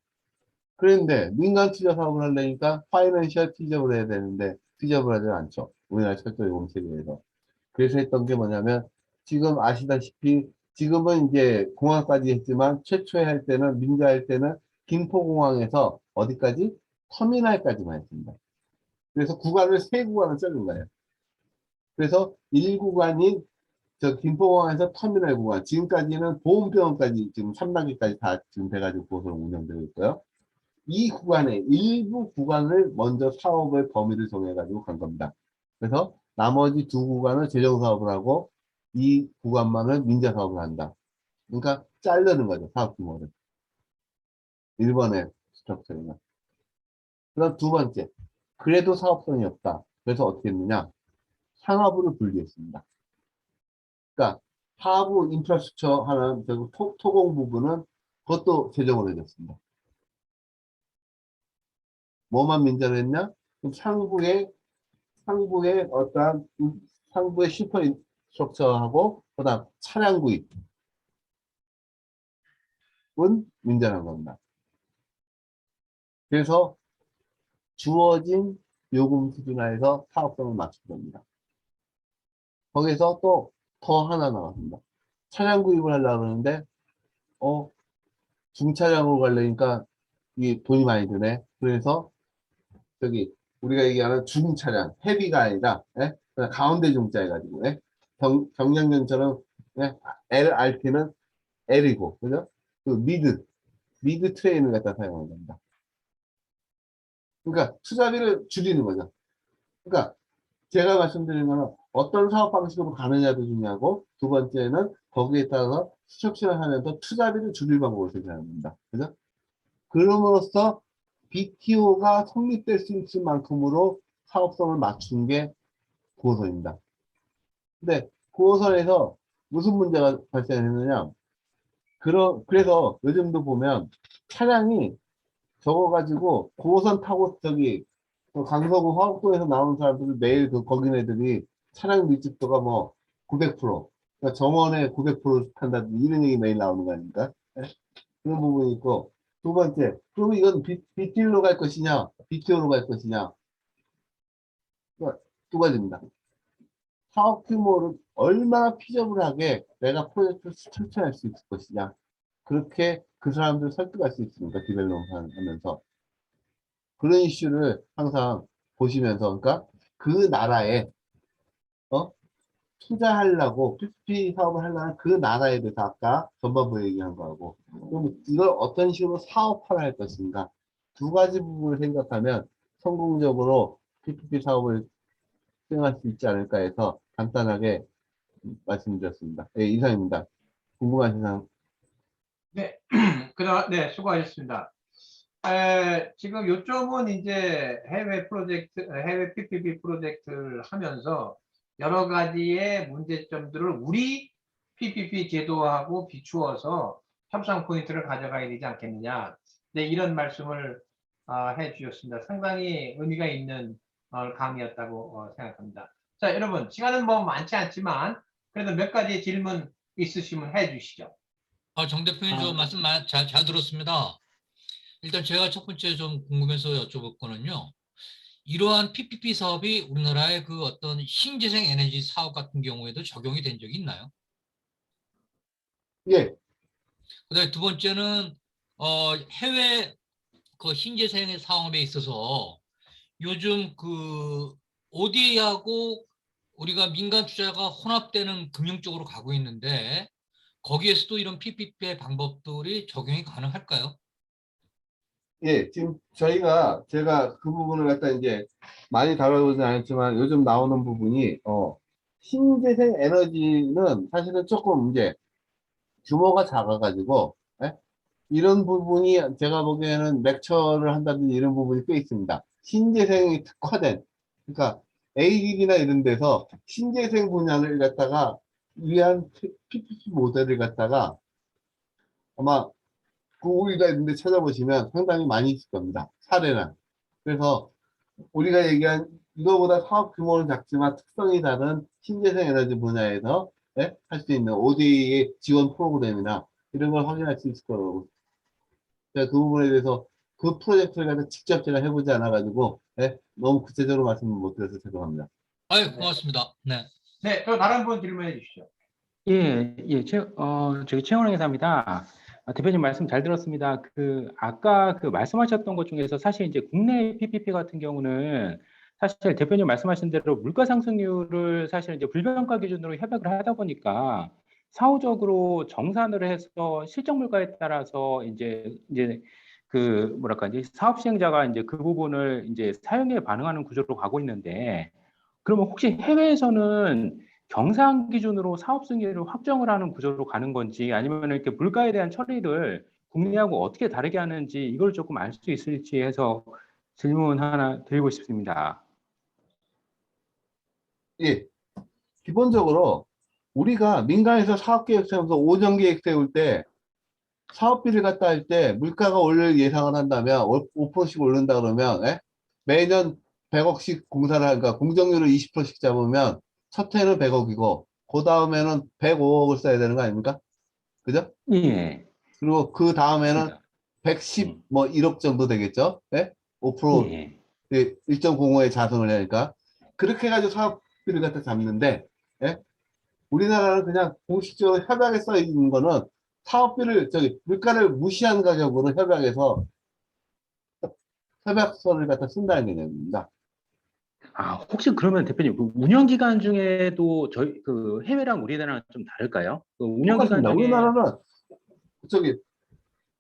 Speaker 1: 그런데 민간 투자 사업을 하려니까 파이낸셜 피저블 해야 되는데 피저블 하지 않죠. 우리나라 철도 요금 체계에서. 그래서 했던 게 뭐냐면 지금 아시다시피 지금은 이제 공항까지 했지만 최초에 할 때는 민자 할 때는 김포공항에서 어디까지? 터미널까지만 했습니다. 그래서 구간을 세 구간을 짜는 거예요. 그래서 1구간인 김포공항에서 터미널 구간 지금까지는 보험병원까지 지금 3단계까지 다 지금 돼가지고 고소로 운영되고 있고요. 이 구간의 일부 구간을 먼저 사업의 범위를 정해가지고 간 겁니다. 그래서 나머지 두 구간을 재정사업을 하고 이 구간만을 민자사업을 한다. 그러니까 자르는 거죠. 사업 규모를. 1번의 스트럭처는. 그다음 두 번째. 그래도 사업성이 없다. 그래서 어떻게 했느냐. 상하부를 분리했습니다. 그러니까 하부 인프라스트럭처 하는 토공 부분은 그것도 재정을 해줬습니다. 뭐만 민자를 했냐? 그럼 상부의 어떠한 상부의 슈퍼스트럭처하고 그다음 차량 구입은 민자라는 겁니다. 그래서 주어진 요금 수준 하에서 사업성을 맞춘 겁니다. 거기서 또 더 하나 나왔습니다. 차량 구입을 하려고 하는데, 중차량으로 가려니까 이 돈이 많이 드네. 그래서 저기 우리가 얘기하는 중차량, 헤비가 아니라 그냥 가운데 중자 해가지고 경량전처럼 LRT는 L이고, 그죠? 그 미드 트레인을 갖다 사용하는 겁니다. 그러니까 투자비를 줄이는 거죠. 그러니까 제가 말씀드린 거는 어떤 사업 방식으로 가느냐도 중요하고, 두 번째는 거기에 따라서 수첩 실현하면서 투자비를 줄일 방법을 제시합니다. 그죠? 그럼으로써 BTO가 성립될 수 있을 만큼으로 사업성을 맞춘 게 9호선입니다. 근데 9호선에서 무슨 문제가 발생했느냐? 그래서 요즘도 보면 차량이 적어가지고 9호선 타고 저기 강서구 화곡동에서 나오는 사람들은 매일 거긴 애들이 차량 밀집도가 뭐 900%, 그러니까 정원에 900% 탄다든지 이런 얘기 매일 나오는 거 아닙니까? 예? 그런 부분이 있고, 두 번째, 그러면 이건 BTO로 갈 것이냐, BTO로 갈 것이냐, 두 가지입니다. 사업 규모를 얼마나 피저블하게 내가 프로젝트를 실천할 수 있을 것이냐, 그렇게 그 사람들을 설득할 수 있습니까? 디벨롭 하면서. 그런 이슈를 항상 보시면서, 그러니까 그 나라에 투자하려고 PPP 사업을 하려는 그 나라에 대해서 아까 전반부에 얘기한 거하고, 그럼 이걸 어떤 식으로 사업화를 할 것인가, 두 가지 부분을 생각하면 성공적으로 PPP 사업을 수행할 수 있지 않을까 해서 간단하게 말씀드렸습니다. 네, 이상입니다. 궁금하신 사람?
Speaker 2: 네, 네, 수고하셨습니다. 지금 요점은 이제 해외 PPP 프로젝트를 하면서 여러 가지의 문제점들을 우리 PPP 제도하고 비추어서 협상 포인트를 가져가야 되지 않겠느냐. 네, 이런 말씀을 해 주셨습니다. 상당히 의미가 있는 강의였다고 생각합니다. 자, 여러분, 시간은 뭐 많지 않지만 그래도 몇 가지 질문 있으시면 해 주시죠.
Speaker 5: 정 대표님 저 말씀 잘 들었습니다. 일단 제가 첫 번째 좀 궁금해서 여쭤볼 거는요. 이러한 PPP 사업이 우리나라의 그 어떤 신재생 에너지 사업 같은 경우에도 적용이 된 적이 있나요?
Speaker 1: 예,
Speaker 5: 그다음에 두 번째는 해외 그 신재생 사업에 있어서 요즘 그 ODA하고 우리가 민간 투자가 혼합되는 금융 쪽으로 가고 있는데 거기에서도 이런 PPP의 방법들이 적용이 가능할까요?
Speaker 1: 예, 지금 제가 그 부분을 갖다 이제 많이 다뤄보진 않았지만 요즘 나오는 부분이, 신재생 에너지는 사실은 조금 이제 규모가 작아가지고, 예? 이런 부분이 제가 보기에는 맥처를 한다든지 이런 부분이 꽤 있습니다. 신재생이 특화된, 그러니까 A기기나 이런 데서 신재생 분야를 갖다가 위한 PPP 모델을 갖다가 아마 구글이나 이런 데 찾아보시면 상당히 많이 있을 겁니다. 사례나. 그래서 우리가 얘기한 이거보다 사업 규모는 작지만 특성이 다른 신재생 에너지 분야에서 할 수 있는 ODA의 지원 프로그램이나 이런 걸 확인할 수 있을 거라고. 제가 그 부분에 대해서 그 프로젝트를 갖다 직접 제가 해보지 않아가지고 너무 구체적으로 말씀을 못 드려서 죄송합니다.
Speaker 5: 아유, 고맙습니다. 네.
Speaker 2: 네, 또 다른 분 질문해 주시죠.
Speaker 6: 예, 예, 저기 최원영 회사입니다. 대표님 말씀 잘 들었습니다. 아까 말씀하셨던 것 중에서 사실 이제 국내 PPP 같은 경우는 사실 대표님 말씀하신 대로 물가 상승률을 사실 이제 불변가 기준으로 협약을 하다 보니까 사후적으로 정산을 해서 실적 물가에 따라서 이제 뭐랄까, 이제 사업 시행자가 이제 그 부분을 이제 사용에 반응하는 구조로 가고 있는데, 그러면 혹시 해외에서는 경상 기준으로 사업 승인을 확정을 하는 구조로 가는 건지, 아니면 이렇게 물가에 대한 처리를 국내하고 어떻게 다르게 하는지 이걸 조금 알 수 있을지 해서 질문 하나 드리고 싶습니다.
Speaker 1: 예, 기본적으로 우리가 민간에서 사업계획 세우면서 오전계획 세울 때 사업비를 갖다 할 때 물가가 오를 예상을 한다면 5%씩 오른다 그러면 매년 100억씩 그러니까 공정률을 20%씩 잡으면 첫 해는 100억이고 그 다음에는 105억을 써야 되는 거 아닙니까? 그죠?
Speaker 6: 예,
Speaker 1: 그리고 그 다음에는
Speaker 6: 맞습니다.
Speaker 1: 110, 뭐 1억 정도 되겠죠? 예? 5%
Speaker 6: 예.
Speaker 1: 1.05의 자산을 하니까. 그렇게 해가지고 사업비를 갖다 잡는데, 예? 우리나라는 그냥 공식적으로 협약에 써 있는 거는 사업비를, 물가를 무시한 가격으로 협약해서 협약서를 갖다 쓴다는 개념입니다.
Speaker 6: 아, 혹시 그러면 대표님, 그 운영 기간 중에도 저희 그 해외랑 우리나라랑 좀 다를까요? 그 운영 기간
Speaker 1: 똑같습니다.
Speaker 6: 중에
Speaker 1: 우리나라는 저기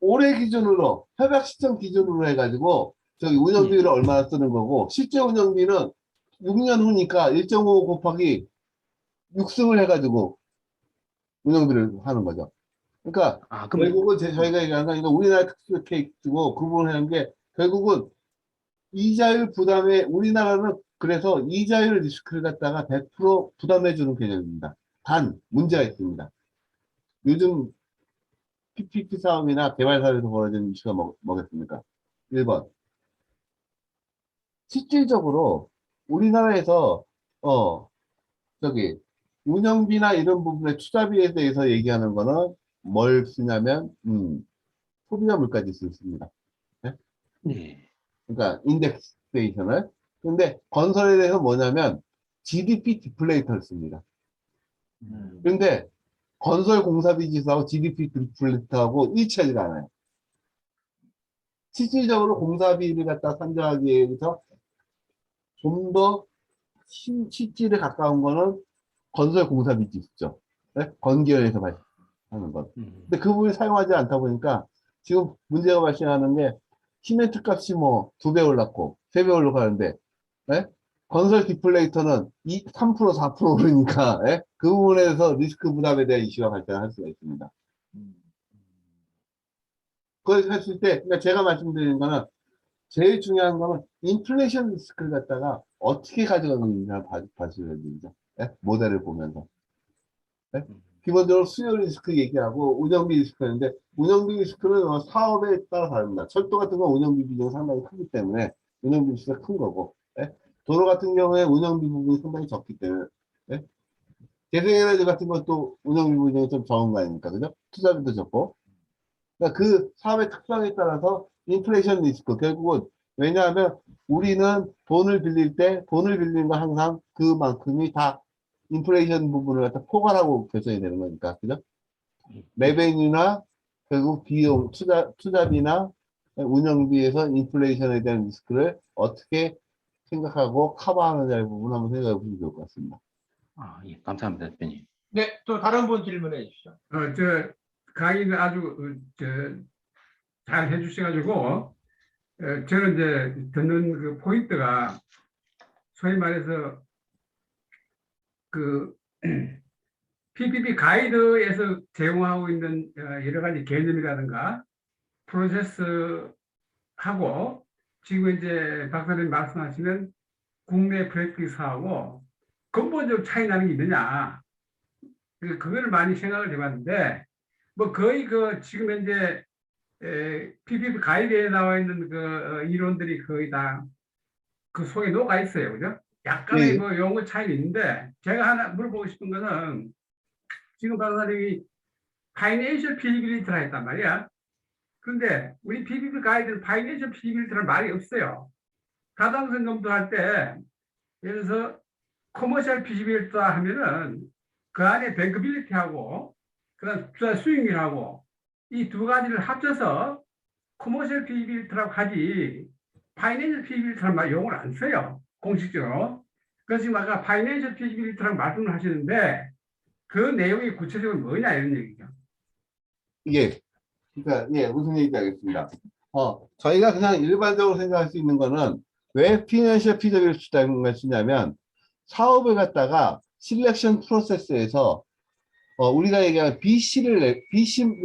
Speaker 1: 올해 기준으로 협약 시점 기준으로 해가지고 운영비를 얼마나 쓰는 거고, 실제 운영비는 6년 후니까 1.5 곱하기 6승을 해가지고 운영비를 하는 거죠. 그러니까
Speaker 6: 그러면
Speaker 1: 결국은 저희가 얘기하는 건 이거 우리나라 특수 케이스고 구분하는 게, 결국은 이자율 부담에, 우리나라는 그래서 이자율 리스크를 갖다가 100% 부담해 주는 개념입니다. 단 문제가 있습니다. 요즘 PPP 사업이나 개발 사업에서 벌어지는 이슈가 뭐겠습니까? 1번, 실질적으로 우리나라에서 저기 운영비나 이런 부분의 투자비에 대해서 얘기하는 거는 뭘 쓰냐면 소비자 물가지수를 씁니다. 네?
Speaker 6: 네.
Speaker 1: 그러니까 인덱스테이션을. 근데 건설에 대해서 뭐냐면 GDP 디플레이터를 씁니다. 근데 건설 공사비 지수하고 GDP 디플레이터하고 일치하지가 않아요. 실질적으로 공사비를 갖다 산정하기 위해서 좀 더 실질에 가까운 거는 건설 공사비 지수죠. 네? 건기업에서 발생하는 것. 근데 그 부분을 사용하지 않다 보니까 지금 문제가 발생하는 게, 시멘트 값이 뭐 2배 올랐고 3배 올라가는데, 예? 건설 디플레이터는 3% 4% 오르니까, 예? 그 부분에서 리스크 부담에 대한 이슈가 발생할 수가 있습니다. 그걸 했을 때, 그러니까 제가 말씀드리는 거는, 제일 중요한 거는 인플레이션 리스크를 갖다가 어떻게 가져가는지를 봐주셔야 됩니다. 예? 모델을 보면서. 예? 기본적으로 수요 리스크 얘기하고 운영비 리스크인데, 운영비 리스크는 사업에 따라 다릅니다. 철도 같은 건 운영비 비중이 상당히 크기 때문에 운영비 리스크가 큰 거고, 예? 도로 같은 경우에 운영비 부분이 상당히 적기 때문에, 예? 재생에너지 같은 것도 운영비 비중이 좀 적은 거 아닙니까? 그죠? 투자비도 적고. 그러니까 그 사업의 특성에 따라서 인플레이션 리스크, 결국은, 왜냐하면 우리는 돈을 빌릴 때, 돈을 빌리는 건 항상 그만큼이 다 인플레이션 부분을 갖다 포괄하고 결정이 되는 거니까, 그죠? 레베뉴나 결국 비용, 투자비나 운영비에서 인플레이션에 대한 리스크를 어떻게 생각하고 커버하느냐의 부분 한번 생각해 보시면 좋을 것 같습니다.
Speaker 6: 예, 감사합니다, 대표님.
Speaker 2: 네, 또 다른 분 질문해 주시죠.
Speaker 7: 강의를 아주 잘 해주셔가지고 저는 이제 듣는 그 포인트가, 소위 말해서 그 PPP 가이드에서 제공하고 있는 여러 가지 개념이라든가 프로세스하고, 지금 이제 박사님 말씀하시는 국내 프랙티스하고 근본적으로 차이 나는 게 있느냐, 그거를 많이 생각을 해봤는데, 뭐 거의 지금 현재 PPP 가이드에 나와 있는 이론들이 거의 다 그 속에 녹아 있어요, 그죠? 약간의
Speaker 1: 네.
Speaker 7: 뭐 용어 차이는 있는데, 제가 하나 물어보고 싶은 거는, 지금 박사님이 파이낸셜 피지빌리티라 했단 말이야. 그런데 우리 PPP 가이드는 파이낸셜 피지빌리티라는 말이 없어요. 가당성 검토할 때, 예를 들어서 커머셜 피지빌리티라 하면은 그 안에 뱅크빌리티하고 그다음 투자 수익률하고 이 두 가지를 합쳐서 커머셜 피지빌리티라고 하지, 파이낸셜 피지빌리티라는 말 용어를 안 써요, 공식적으로. 그래서 지금 아까 파이낸셜 피지빌리티라고 말씀을 하시는데, 그 내용이 구체적으로 뭐냐 이런 얘기죠.
Speaker 1: 예. 그러니까, 예, 무슨 얘기인지 알겠습니다. 저희가 그냥 일반적으로 생각할 수 있는 거는, 왜 피낸셜 피저빌리티라는 걸 쓰냐면, 사업을 갖다가 실렉션 프로세스에서 우리가 얘기하는 BC를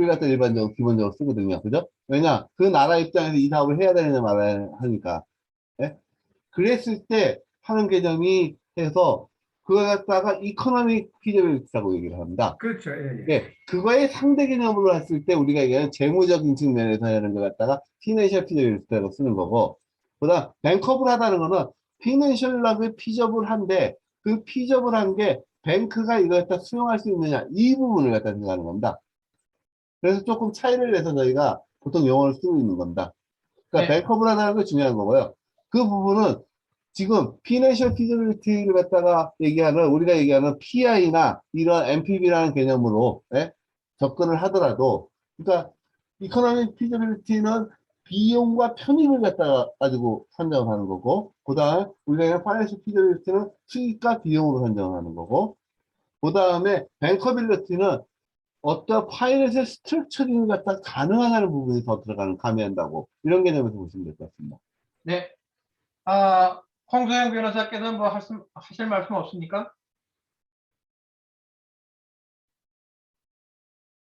Speaker 1: 갖다 일반적으로 기본적으로 쓰거든요. 그죠? 왜냐? 그 나라 입장에서 이 사업을 해야 되느냐 말아야 하니까. 예? 그랬을 때 하는 개념이 해서 그걸 갖다가 이코노믹 피저빌리티라고 얘기를 합니다.
Speaker 7: 그렇죠. 예, 예.
Speaker 1: 예, 그거의 상대 개념으로 했을 때 우리가 얘기하는 재무적인 측면에서 하는 것 갖다가 피낸셜 피저빌리티라고 쓰는 거고, 그다음 뱅커블하다는 거는 피낸셜하고 피저블한데, 그 피저블한 게 뱅크가 이걸 갖다 수용할 수 있느냐, 이 부분을 갖다 생각하는 겁니다. 그래서 조금 차이를 내서 저희가 보통 용어를 쓰고 있는 겁니다. 그러니까
Speaker 2: 네.
Speaker 1: 뱅커블하다는 게 중요한 거고요. 그 부분은 지금 피내셜 피지빌리티를 갖다가 얘기하는 우리가 얘기하는 PI나 이런 MPB라는 개념으로 예? 접근을 하더라도 그러니까 이코노믹 피지빌리티는 비용과 편익을 갖다가 가지고 산정을 하는 거고 그 다음에 우리가 파이낸셜 피지빌리티는 수익과 비용으로 산정을 하는 거고 그 다음에 뱅커빌리티는 어떤 파이낸셜 스트럭처링을 갖다 가능하다는 부분이 더 들어가는 가미한다고 이런 개념에서 보시면 될 것 같습니다.
Speaker 2: 네. 홍소영 변호사께서 뭐 하실 말씀 없습니까?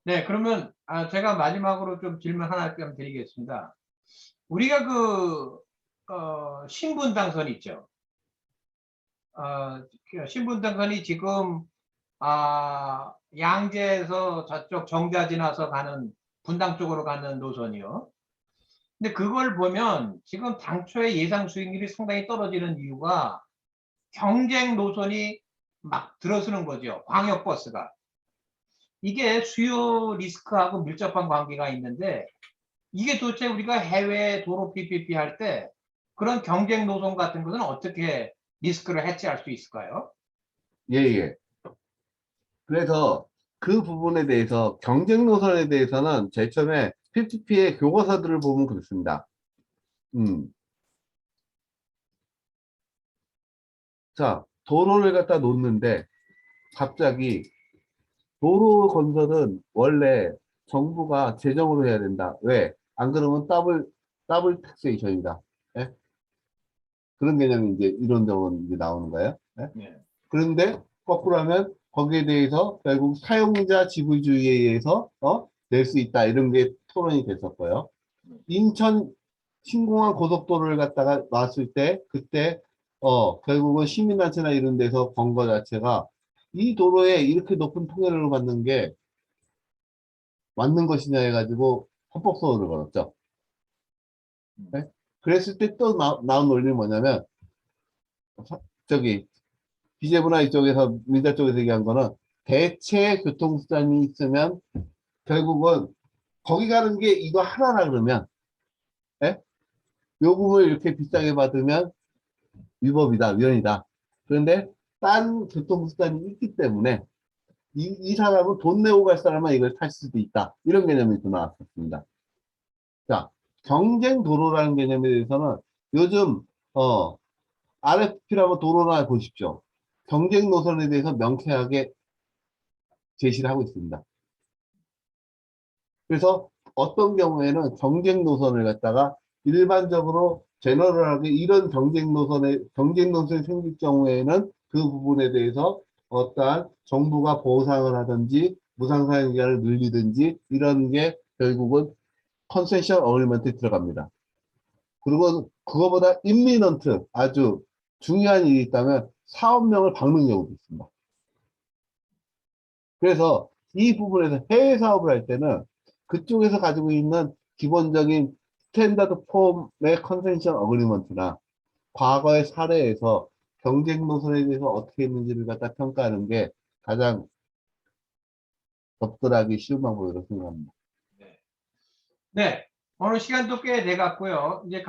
Speaker 2: 네, 그러면 제가 마지막으로 좀 질문 하나 좀 드리겠습니다. 우리가 신분 당선 있죠. 신분 당선이 지금 양재에서 저쪽 정자 지나서 가는 분당 쪽으로 가는 노선이요. 근데 그걸 보면 지금 당초에 예상 수익률이 상당히 떨어지는 이유가 경쟁 노선이 막 들어서는 거죠. 광역버스가. 이게 수요 리스크하고 밀접한 관계가 있는데 이게 도대체 우리가 해외 도로 PPP 할 때 그런 경쟁 노선 같은 것은 어떻게 리스크를 해치할 수 있을까요?
Speaker 1: 예, 예. 그래서 그 부분에 대해서 경쟁 노선에 대해서는 제일 처음에 PPP의 교과서들을 보면 그렇습니다. 자, 도로를 갖다 놓는데 갑자기 도로 건설은 원래 정부가 재정으로 해야 된다. 왜? 안 그러면 더블 텍세이션이다. 예? 그런 개념이 이제 이론적으로 이제 나오는 거예요. 예?
Speaker 2: 네.
Speaker 1: 그런데 거꾸로 하면 거기에 대해서 결국 사용자 지불주의에 의해서 낼 수 있다. 이런 게 토론이 됐었고요. 인천 신공항 고속도로를 갖다가 놨을 때 그때 결국은 시민단체나 이런 데서 권거 자체가 이 도로에 이렇게 높은 통행료를 받는 게 맞는 것이냐 해가지고 헌법소원을 걸었죠. 네? 그랬을 때 또 나온 논리는 뭐냐면 저기 기재부나 이쪽에서 민자 쪽에서 얘기한 거는 대체 교통수단이 있으면 결국은 거기 가는 게 이거 하나라 그러면 예? 요금을 이렇게 비싸게 받으면 위법이다, 위헌이다. 그런데 딴 교통수단이 있기 때문에 이 사람은 돈 내고 갈 사람은 이걸 탈 수도 있다. 이런 개념이 또 나왔었습니다. 자, 경쟁 도로라는 개념에 대해서는 요즘 RFP라고 도로나 보십시오. 경쟁 노선에 대해서 명쾌하게 제시를 하고 있습니다. 그래서 어떤 경우에는 경쟁 노선을 갖다가 일반적으로 제너럴하게 이런 경쟁 노선이 생길 경우에는 그 부분에 대해서 어떠한 정부가 보상을 하든지 무상사용 기간을 늘리든지 이런 게 결국은 컨센션 어그리먼트에 들어갑니다. 그리고 그거보다 임미넌트 아주 중요한 일이 있다면 사업명을 바꾸는 경우도 있습니다. 그래서 이 부분에서 해외 사업을 할 때는 그쪽에서 가지고 있는 기본적인 스탠다드 폼의 컨센션 어그리먼트나 과거의 사례에서 경쟁 노선에 대해서 어떻게 했는지를 갖다 평가하는 게 가장 접근하기 쉬운 방법이라고 생각합니다.
Speaker 2: 네. 오늘 시간도 꽤 돼갔고요. 이제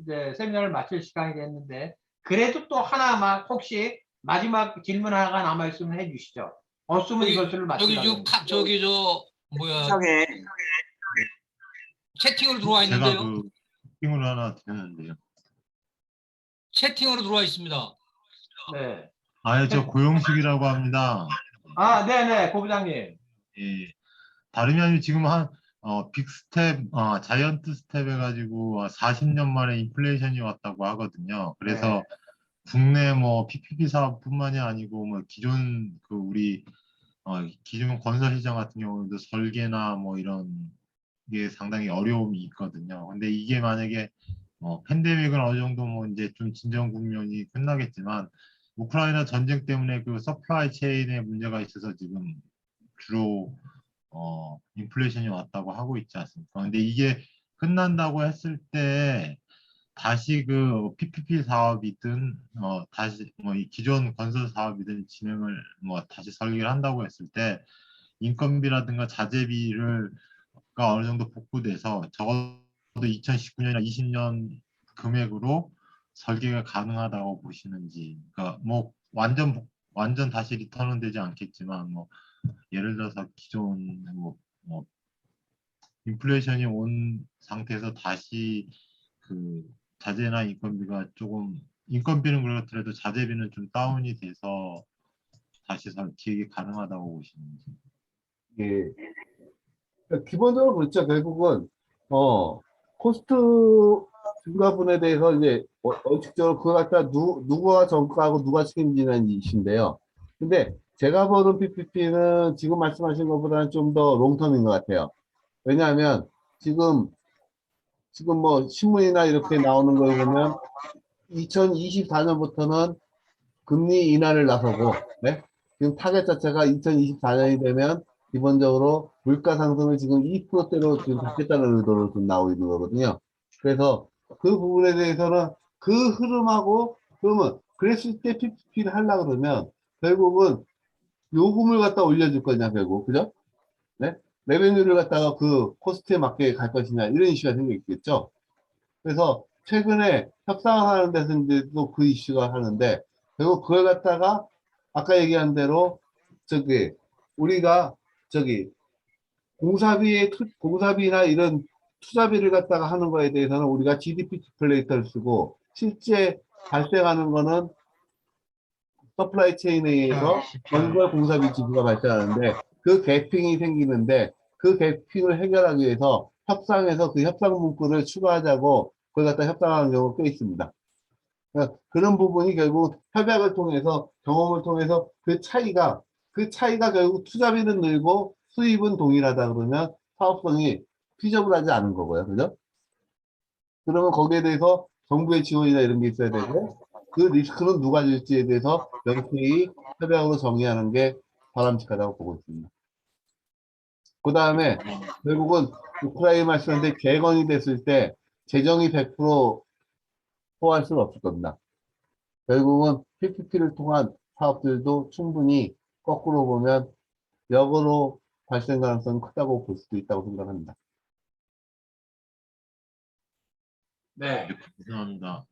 Speaker 2: 이제 세미나를 마칠 시간이 됐는데, 그래도 또 하나만 혹시 마지막 질문 하나가 남아있으면 해주시죠. 없으면 이것을 마치려고.
Speaker 5: 뭐야,
Speaker 4: 세상에
Speaker 5: 채팅으로 들어와
Speaker 8: 제가
Speaker 5: 있는데요.
Speaker 8: 팅으로 하나 드렸는데요.
Speaker 5: 채팅으로 들어와 있습니다.
Speaker 2: 네.
Speaker 8: 저 고용식이라고 합니다.
Speaker 2: 네네, 고 부장님.
Speaker 8: 예, 다름이 아니고 지금 빅스텝, 자이언트 스텝 해가지고 40년 만에 인플레이션이 왔다고 하거든요. 그래서
Speaker 2: 네.
Speaker 8: 국내 뭐 PPP 사업뿐만이 아니고 뭐 기존 우리 기존 건설 시장 같은 경우도 설계나 뭐 이런 게 상당히 어려움이 있거든요. 근데 이게 만약에 팬데믹은 어느 정도 뭐 이제 좀 진정 국면이 끝나겠지만 우크라이나 전쟁 때문에 그 서플라이 체인에 문제가 있어서 지금 주로 인플레이션이 왔다고 하고 있지 않습니까? 근데 이게 끝난다고 했을 때 다시 그 PPP 사업이든 다시 뭐 이 기존 건설 사업이든 진행을 뭐 다시 설계를 한다고 했을 때 인건비라든가 자재비를 어느 정도 복구돼서 적어도 2019년이나 20년 금액으로 설계가 가능하다고 보시는지. 그러니까 뭐 완전 다시 리턴은 되지 않겠지만 뭐 예를 들어서 기존 뭐 인플레이션이 온 상태에서 다시 그 자재나 인건비가 조금, 인건비는 그렇더라도 자재비는 좀 다운이 돼서 다시 기획이 가능하다고 보시는지.
Speaker 1: 예. 그러니까 기본적으로 그렇죠. 결국은 코스트 증가분에 대해서 이제 원칙적으로 그거 갖다 누가 전가하고 누가 책임지는 이슈인데요. 근데 제가 보는 PPP는 지금 말씀하신 것보다는 좀 더 롱텀인 것 같아요. 왜냐하면 지금 뭐 신문이나 이렇게 나오는 걸 보면 2024년부터는 금리 인하를 나서고, 네? 지금 타겟 자체가 2024년이 되면 기본적으로 물가 상승을 지금 2%대로 지금 잡겠다는 의도로 지금 나오고 있는 거거든요. 그래서 그 부분에 대해서는 그 흐름하고, 그러면 그랬을 때 PPP를 하려고 그러면 결국은 요금을 갖다 올려줄 거냐, 결국. 그죠? 네? 레베뉴를 갖다가 그 코스트에 맞게 갈 것이냐, 이런 이슈가 생기겠죠. 그래서 최근에 협상하는 데서 이제 또 그 이슈가 하는데, 결국 그걸 갖다가 아까 얘기한 대로 우리가 공사비나 이런 투자비를 갖다가 하는 거에 대해서는 우리가 GDP 디플레이터를 쓰고, 실제 발생하는 거는 서플라이 체인에 의해서 원가 공사비 지수가 발생하는데, 그 갭핑이 생기는데, 그 갭핑을 해결하기 위해서 협상에서 그 협상 문구를 추가하자고 그걸 갖다 협상하는 경우가 꽤 있습니다. 그러니까 그런 부분이 결국 협약을 통해서, 경험을 통해서 그 차이가 결국 투자비는 늘고 수입은 동일하다 그러면 사업성이 피저블하지 않은 거고요. 그죠? 그러면 거기에 대해서 정부의 지원이나 이런 게 있어야 되고, 그 리스크는 누가 질지에 대해서 명쾌히 협약으로 정의하는 게 바람직하다고 보고 있습니다. 그 다음에 결국은 우크라이나 말씀하는데 개건이 됐을 때 재정이 100% 포함할 수는 없을 겁니다. 결국은 PPP를 통한 사업들도 충분히 거꾸로 보면 역으로 발생 가능성이 크다고 볼 수도 있다고 생각합니다.
Speaker 2: 네.
Speaker 8: 죄송합니다.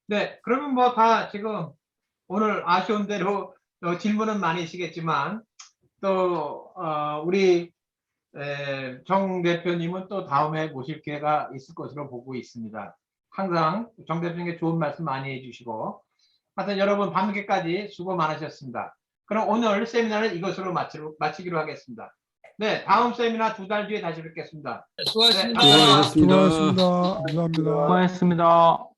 Speaker 2: 네, 그러면 뭐 다 지금 오늘 아쉬운 대로 질문은 많으시겠지만 또 우리 정 대표님은 또 다음에 모실 기회가 있을 것으로 보고 있습니다. 항상 정 대표님께 좋은 말씀 많이 해주시고, 하여튼 여러분 밤늦게까지 수고 많으셨습니다. 그럼 오늘 세미나를 이것으로 마치기로 하겠습니다. 네, 다음 세미나 2달 뒤에 다시 뵙겠습니다.
Speaker 5: 수고하셨습니다.
Speaker 2: 네, 감사합니다.
Speaker 9: 수고하셨습니다. 감사합니다.
Speaker 6: 수고하셨습니다.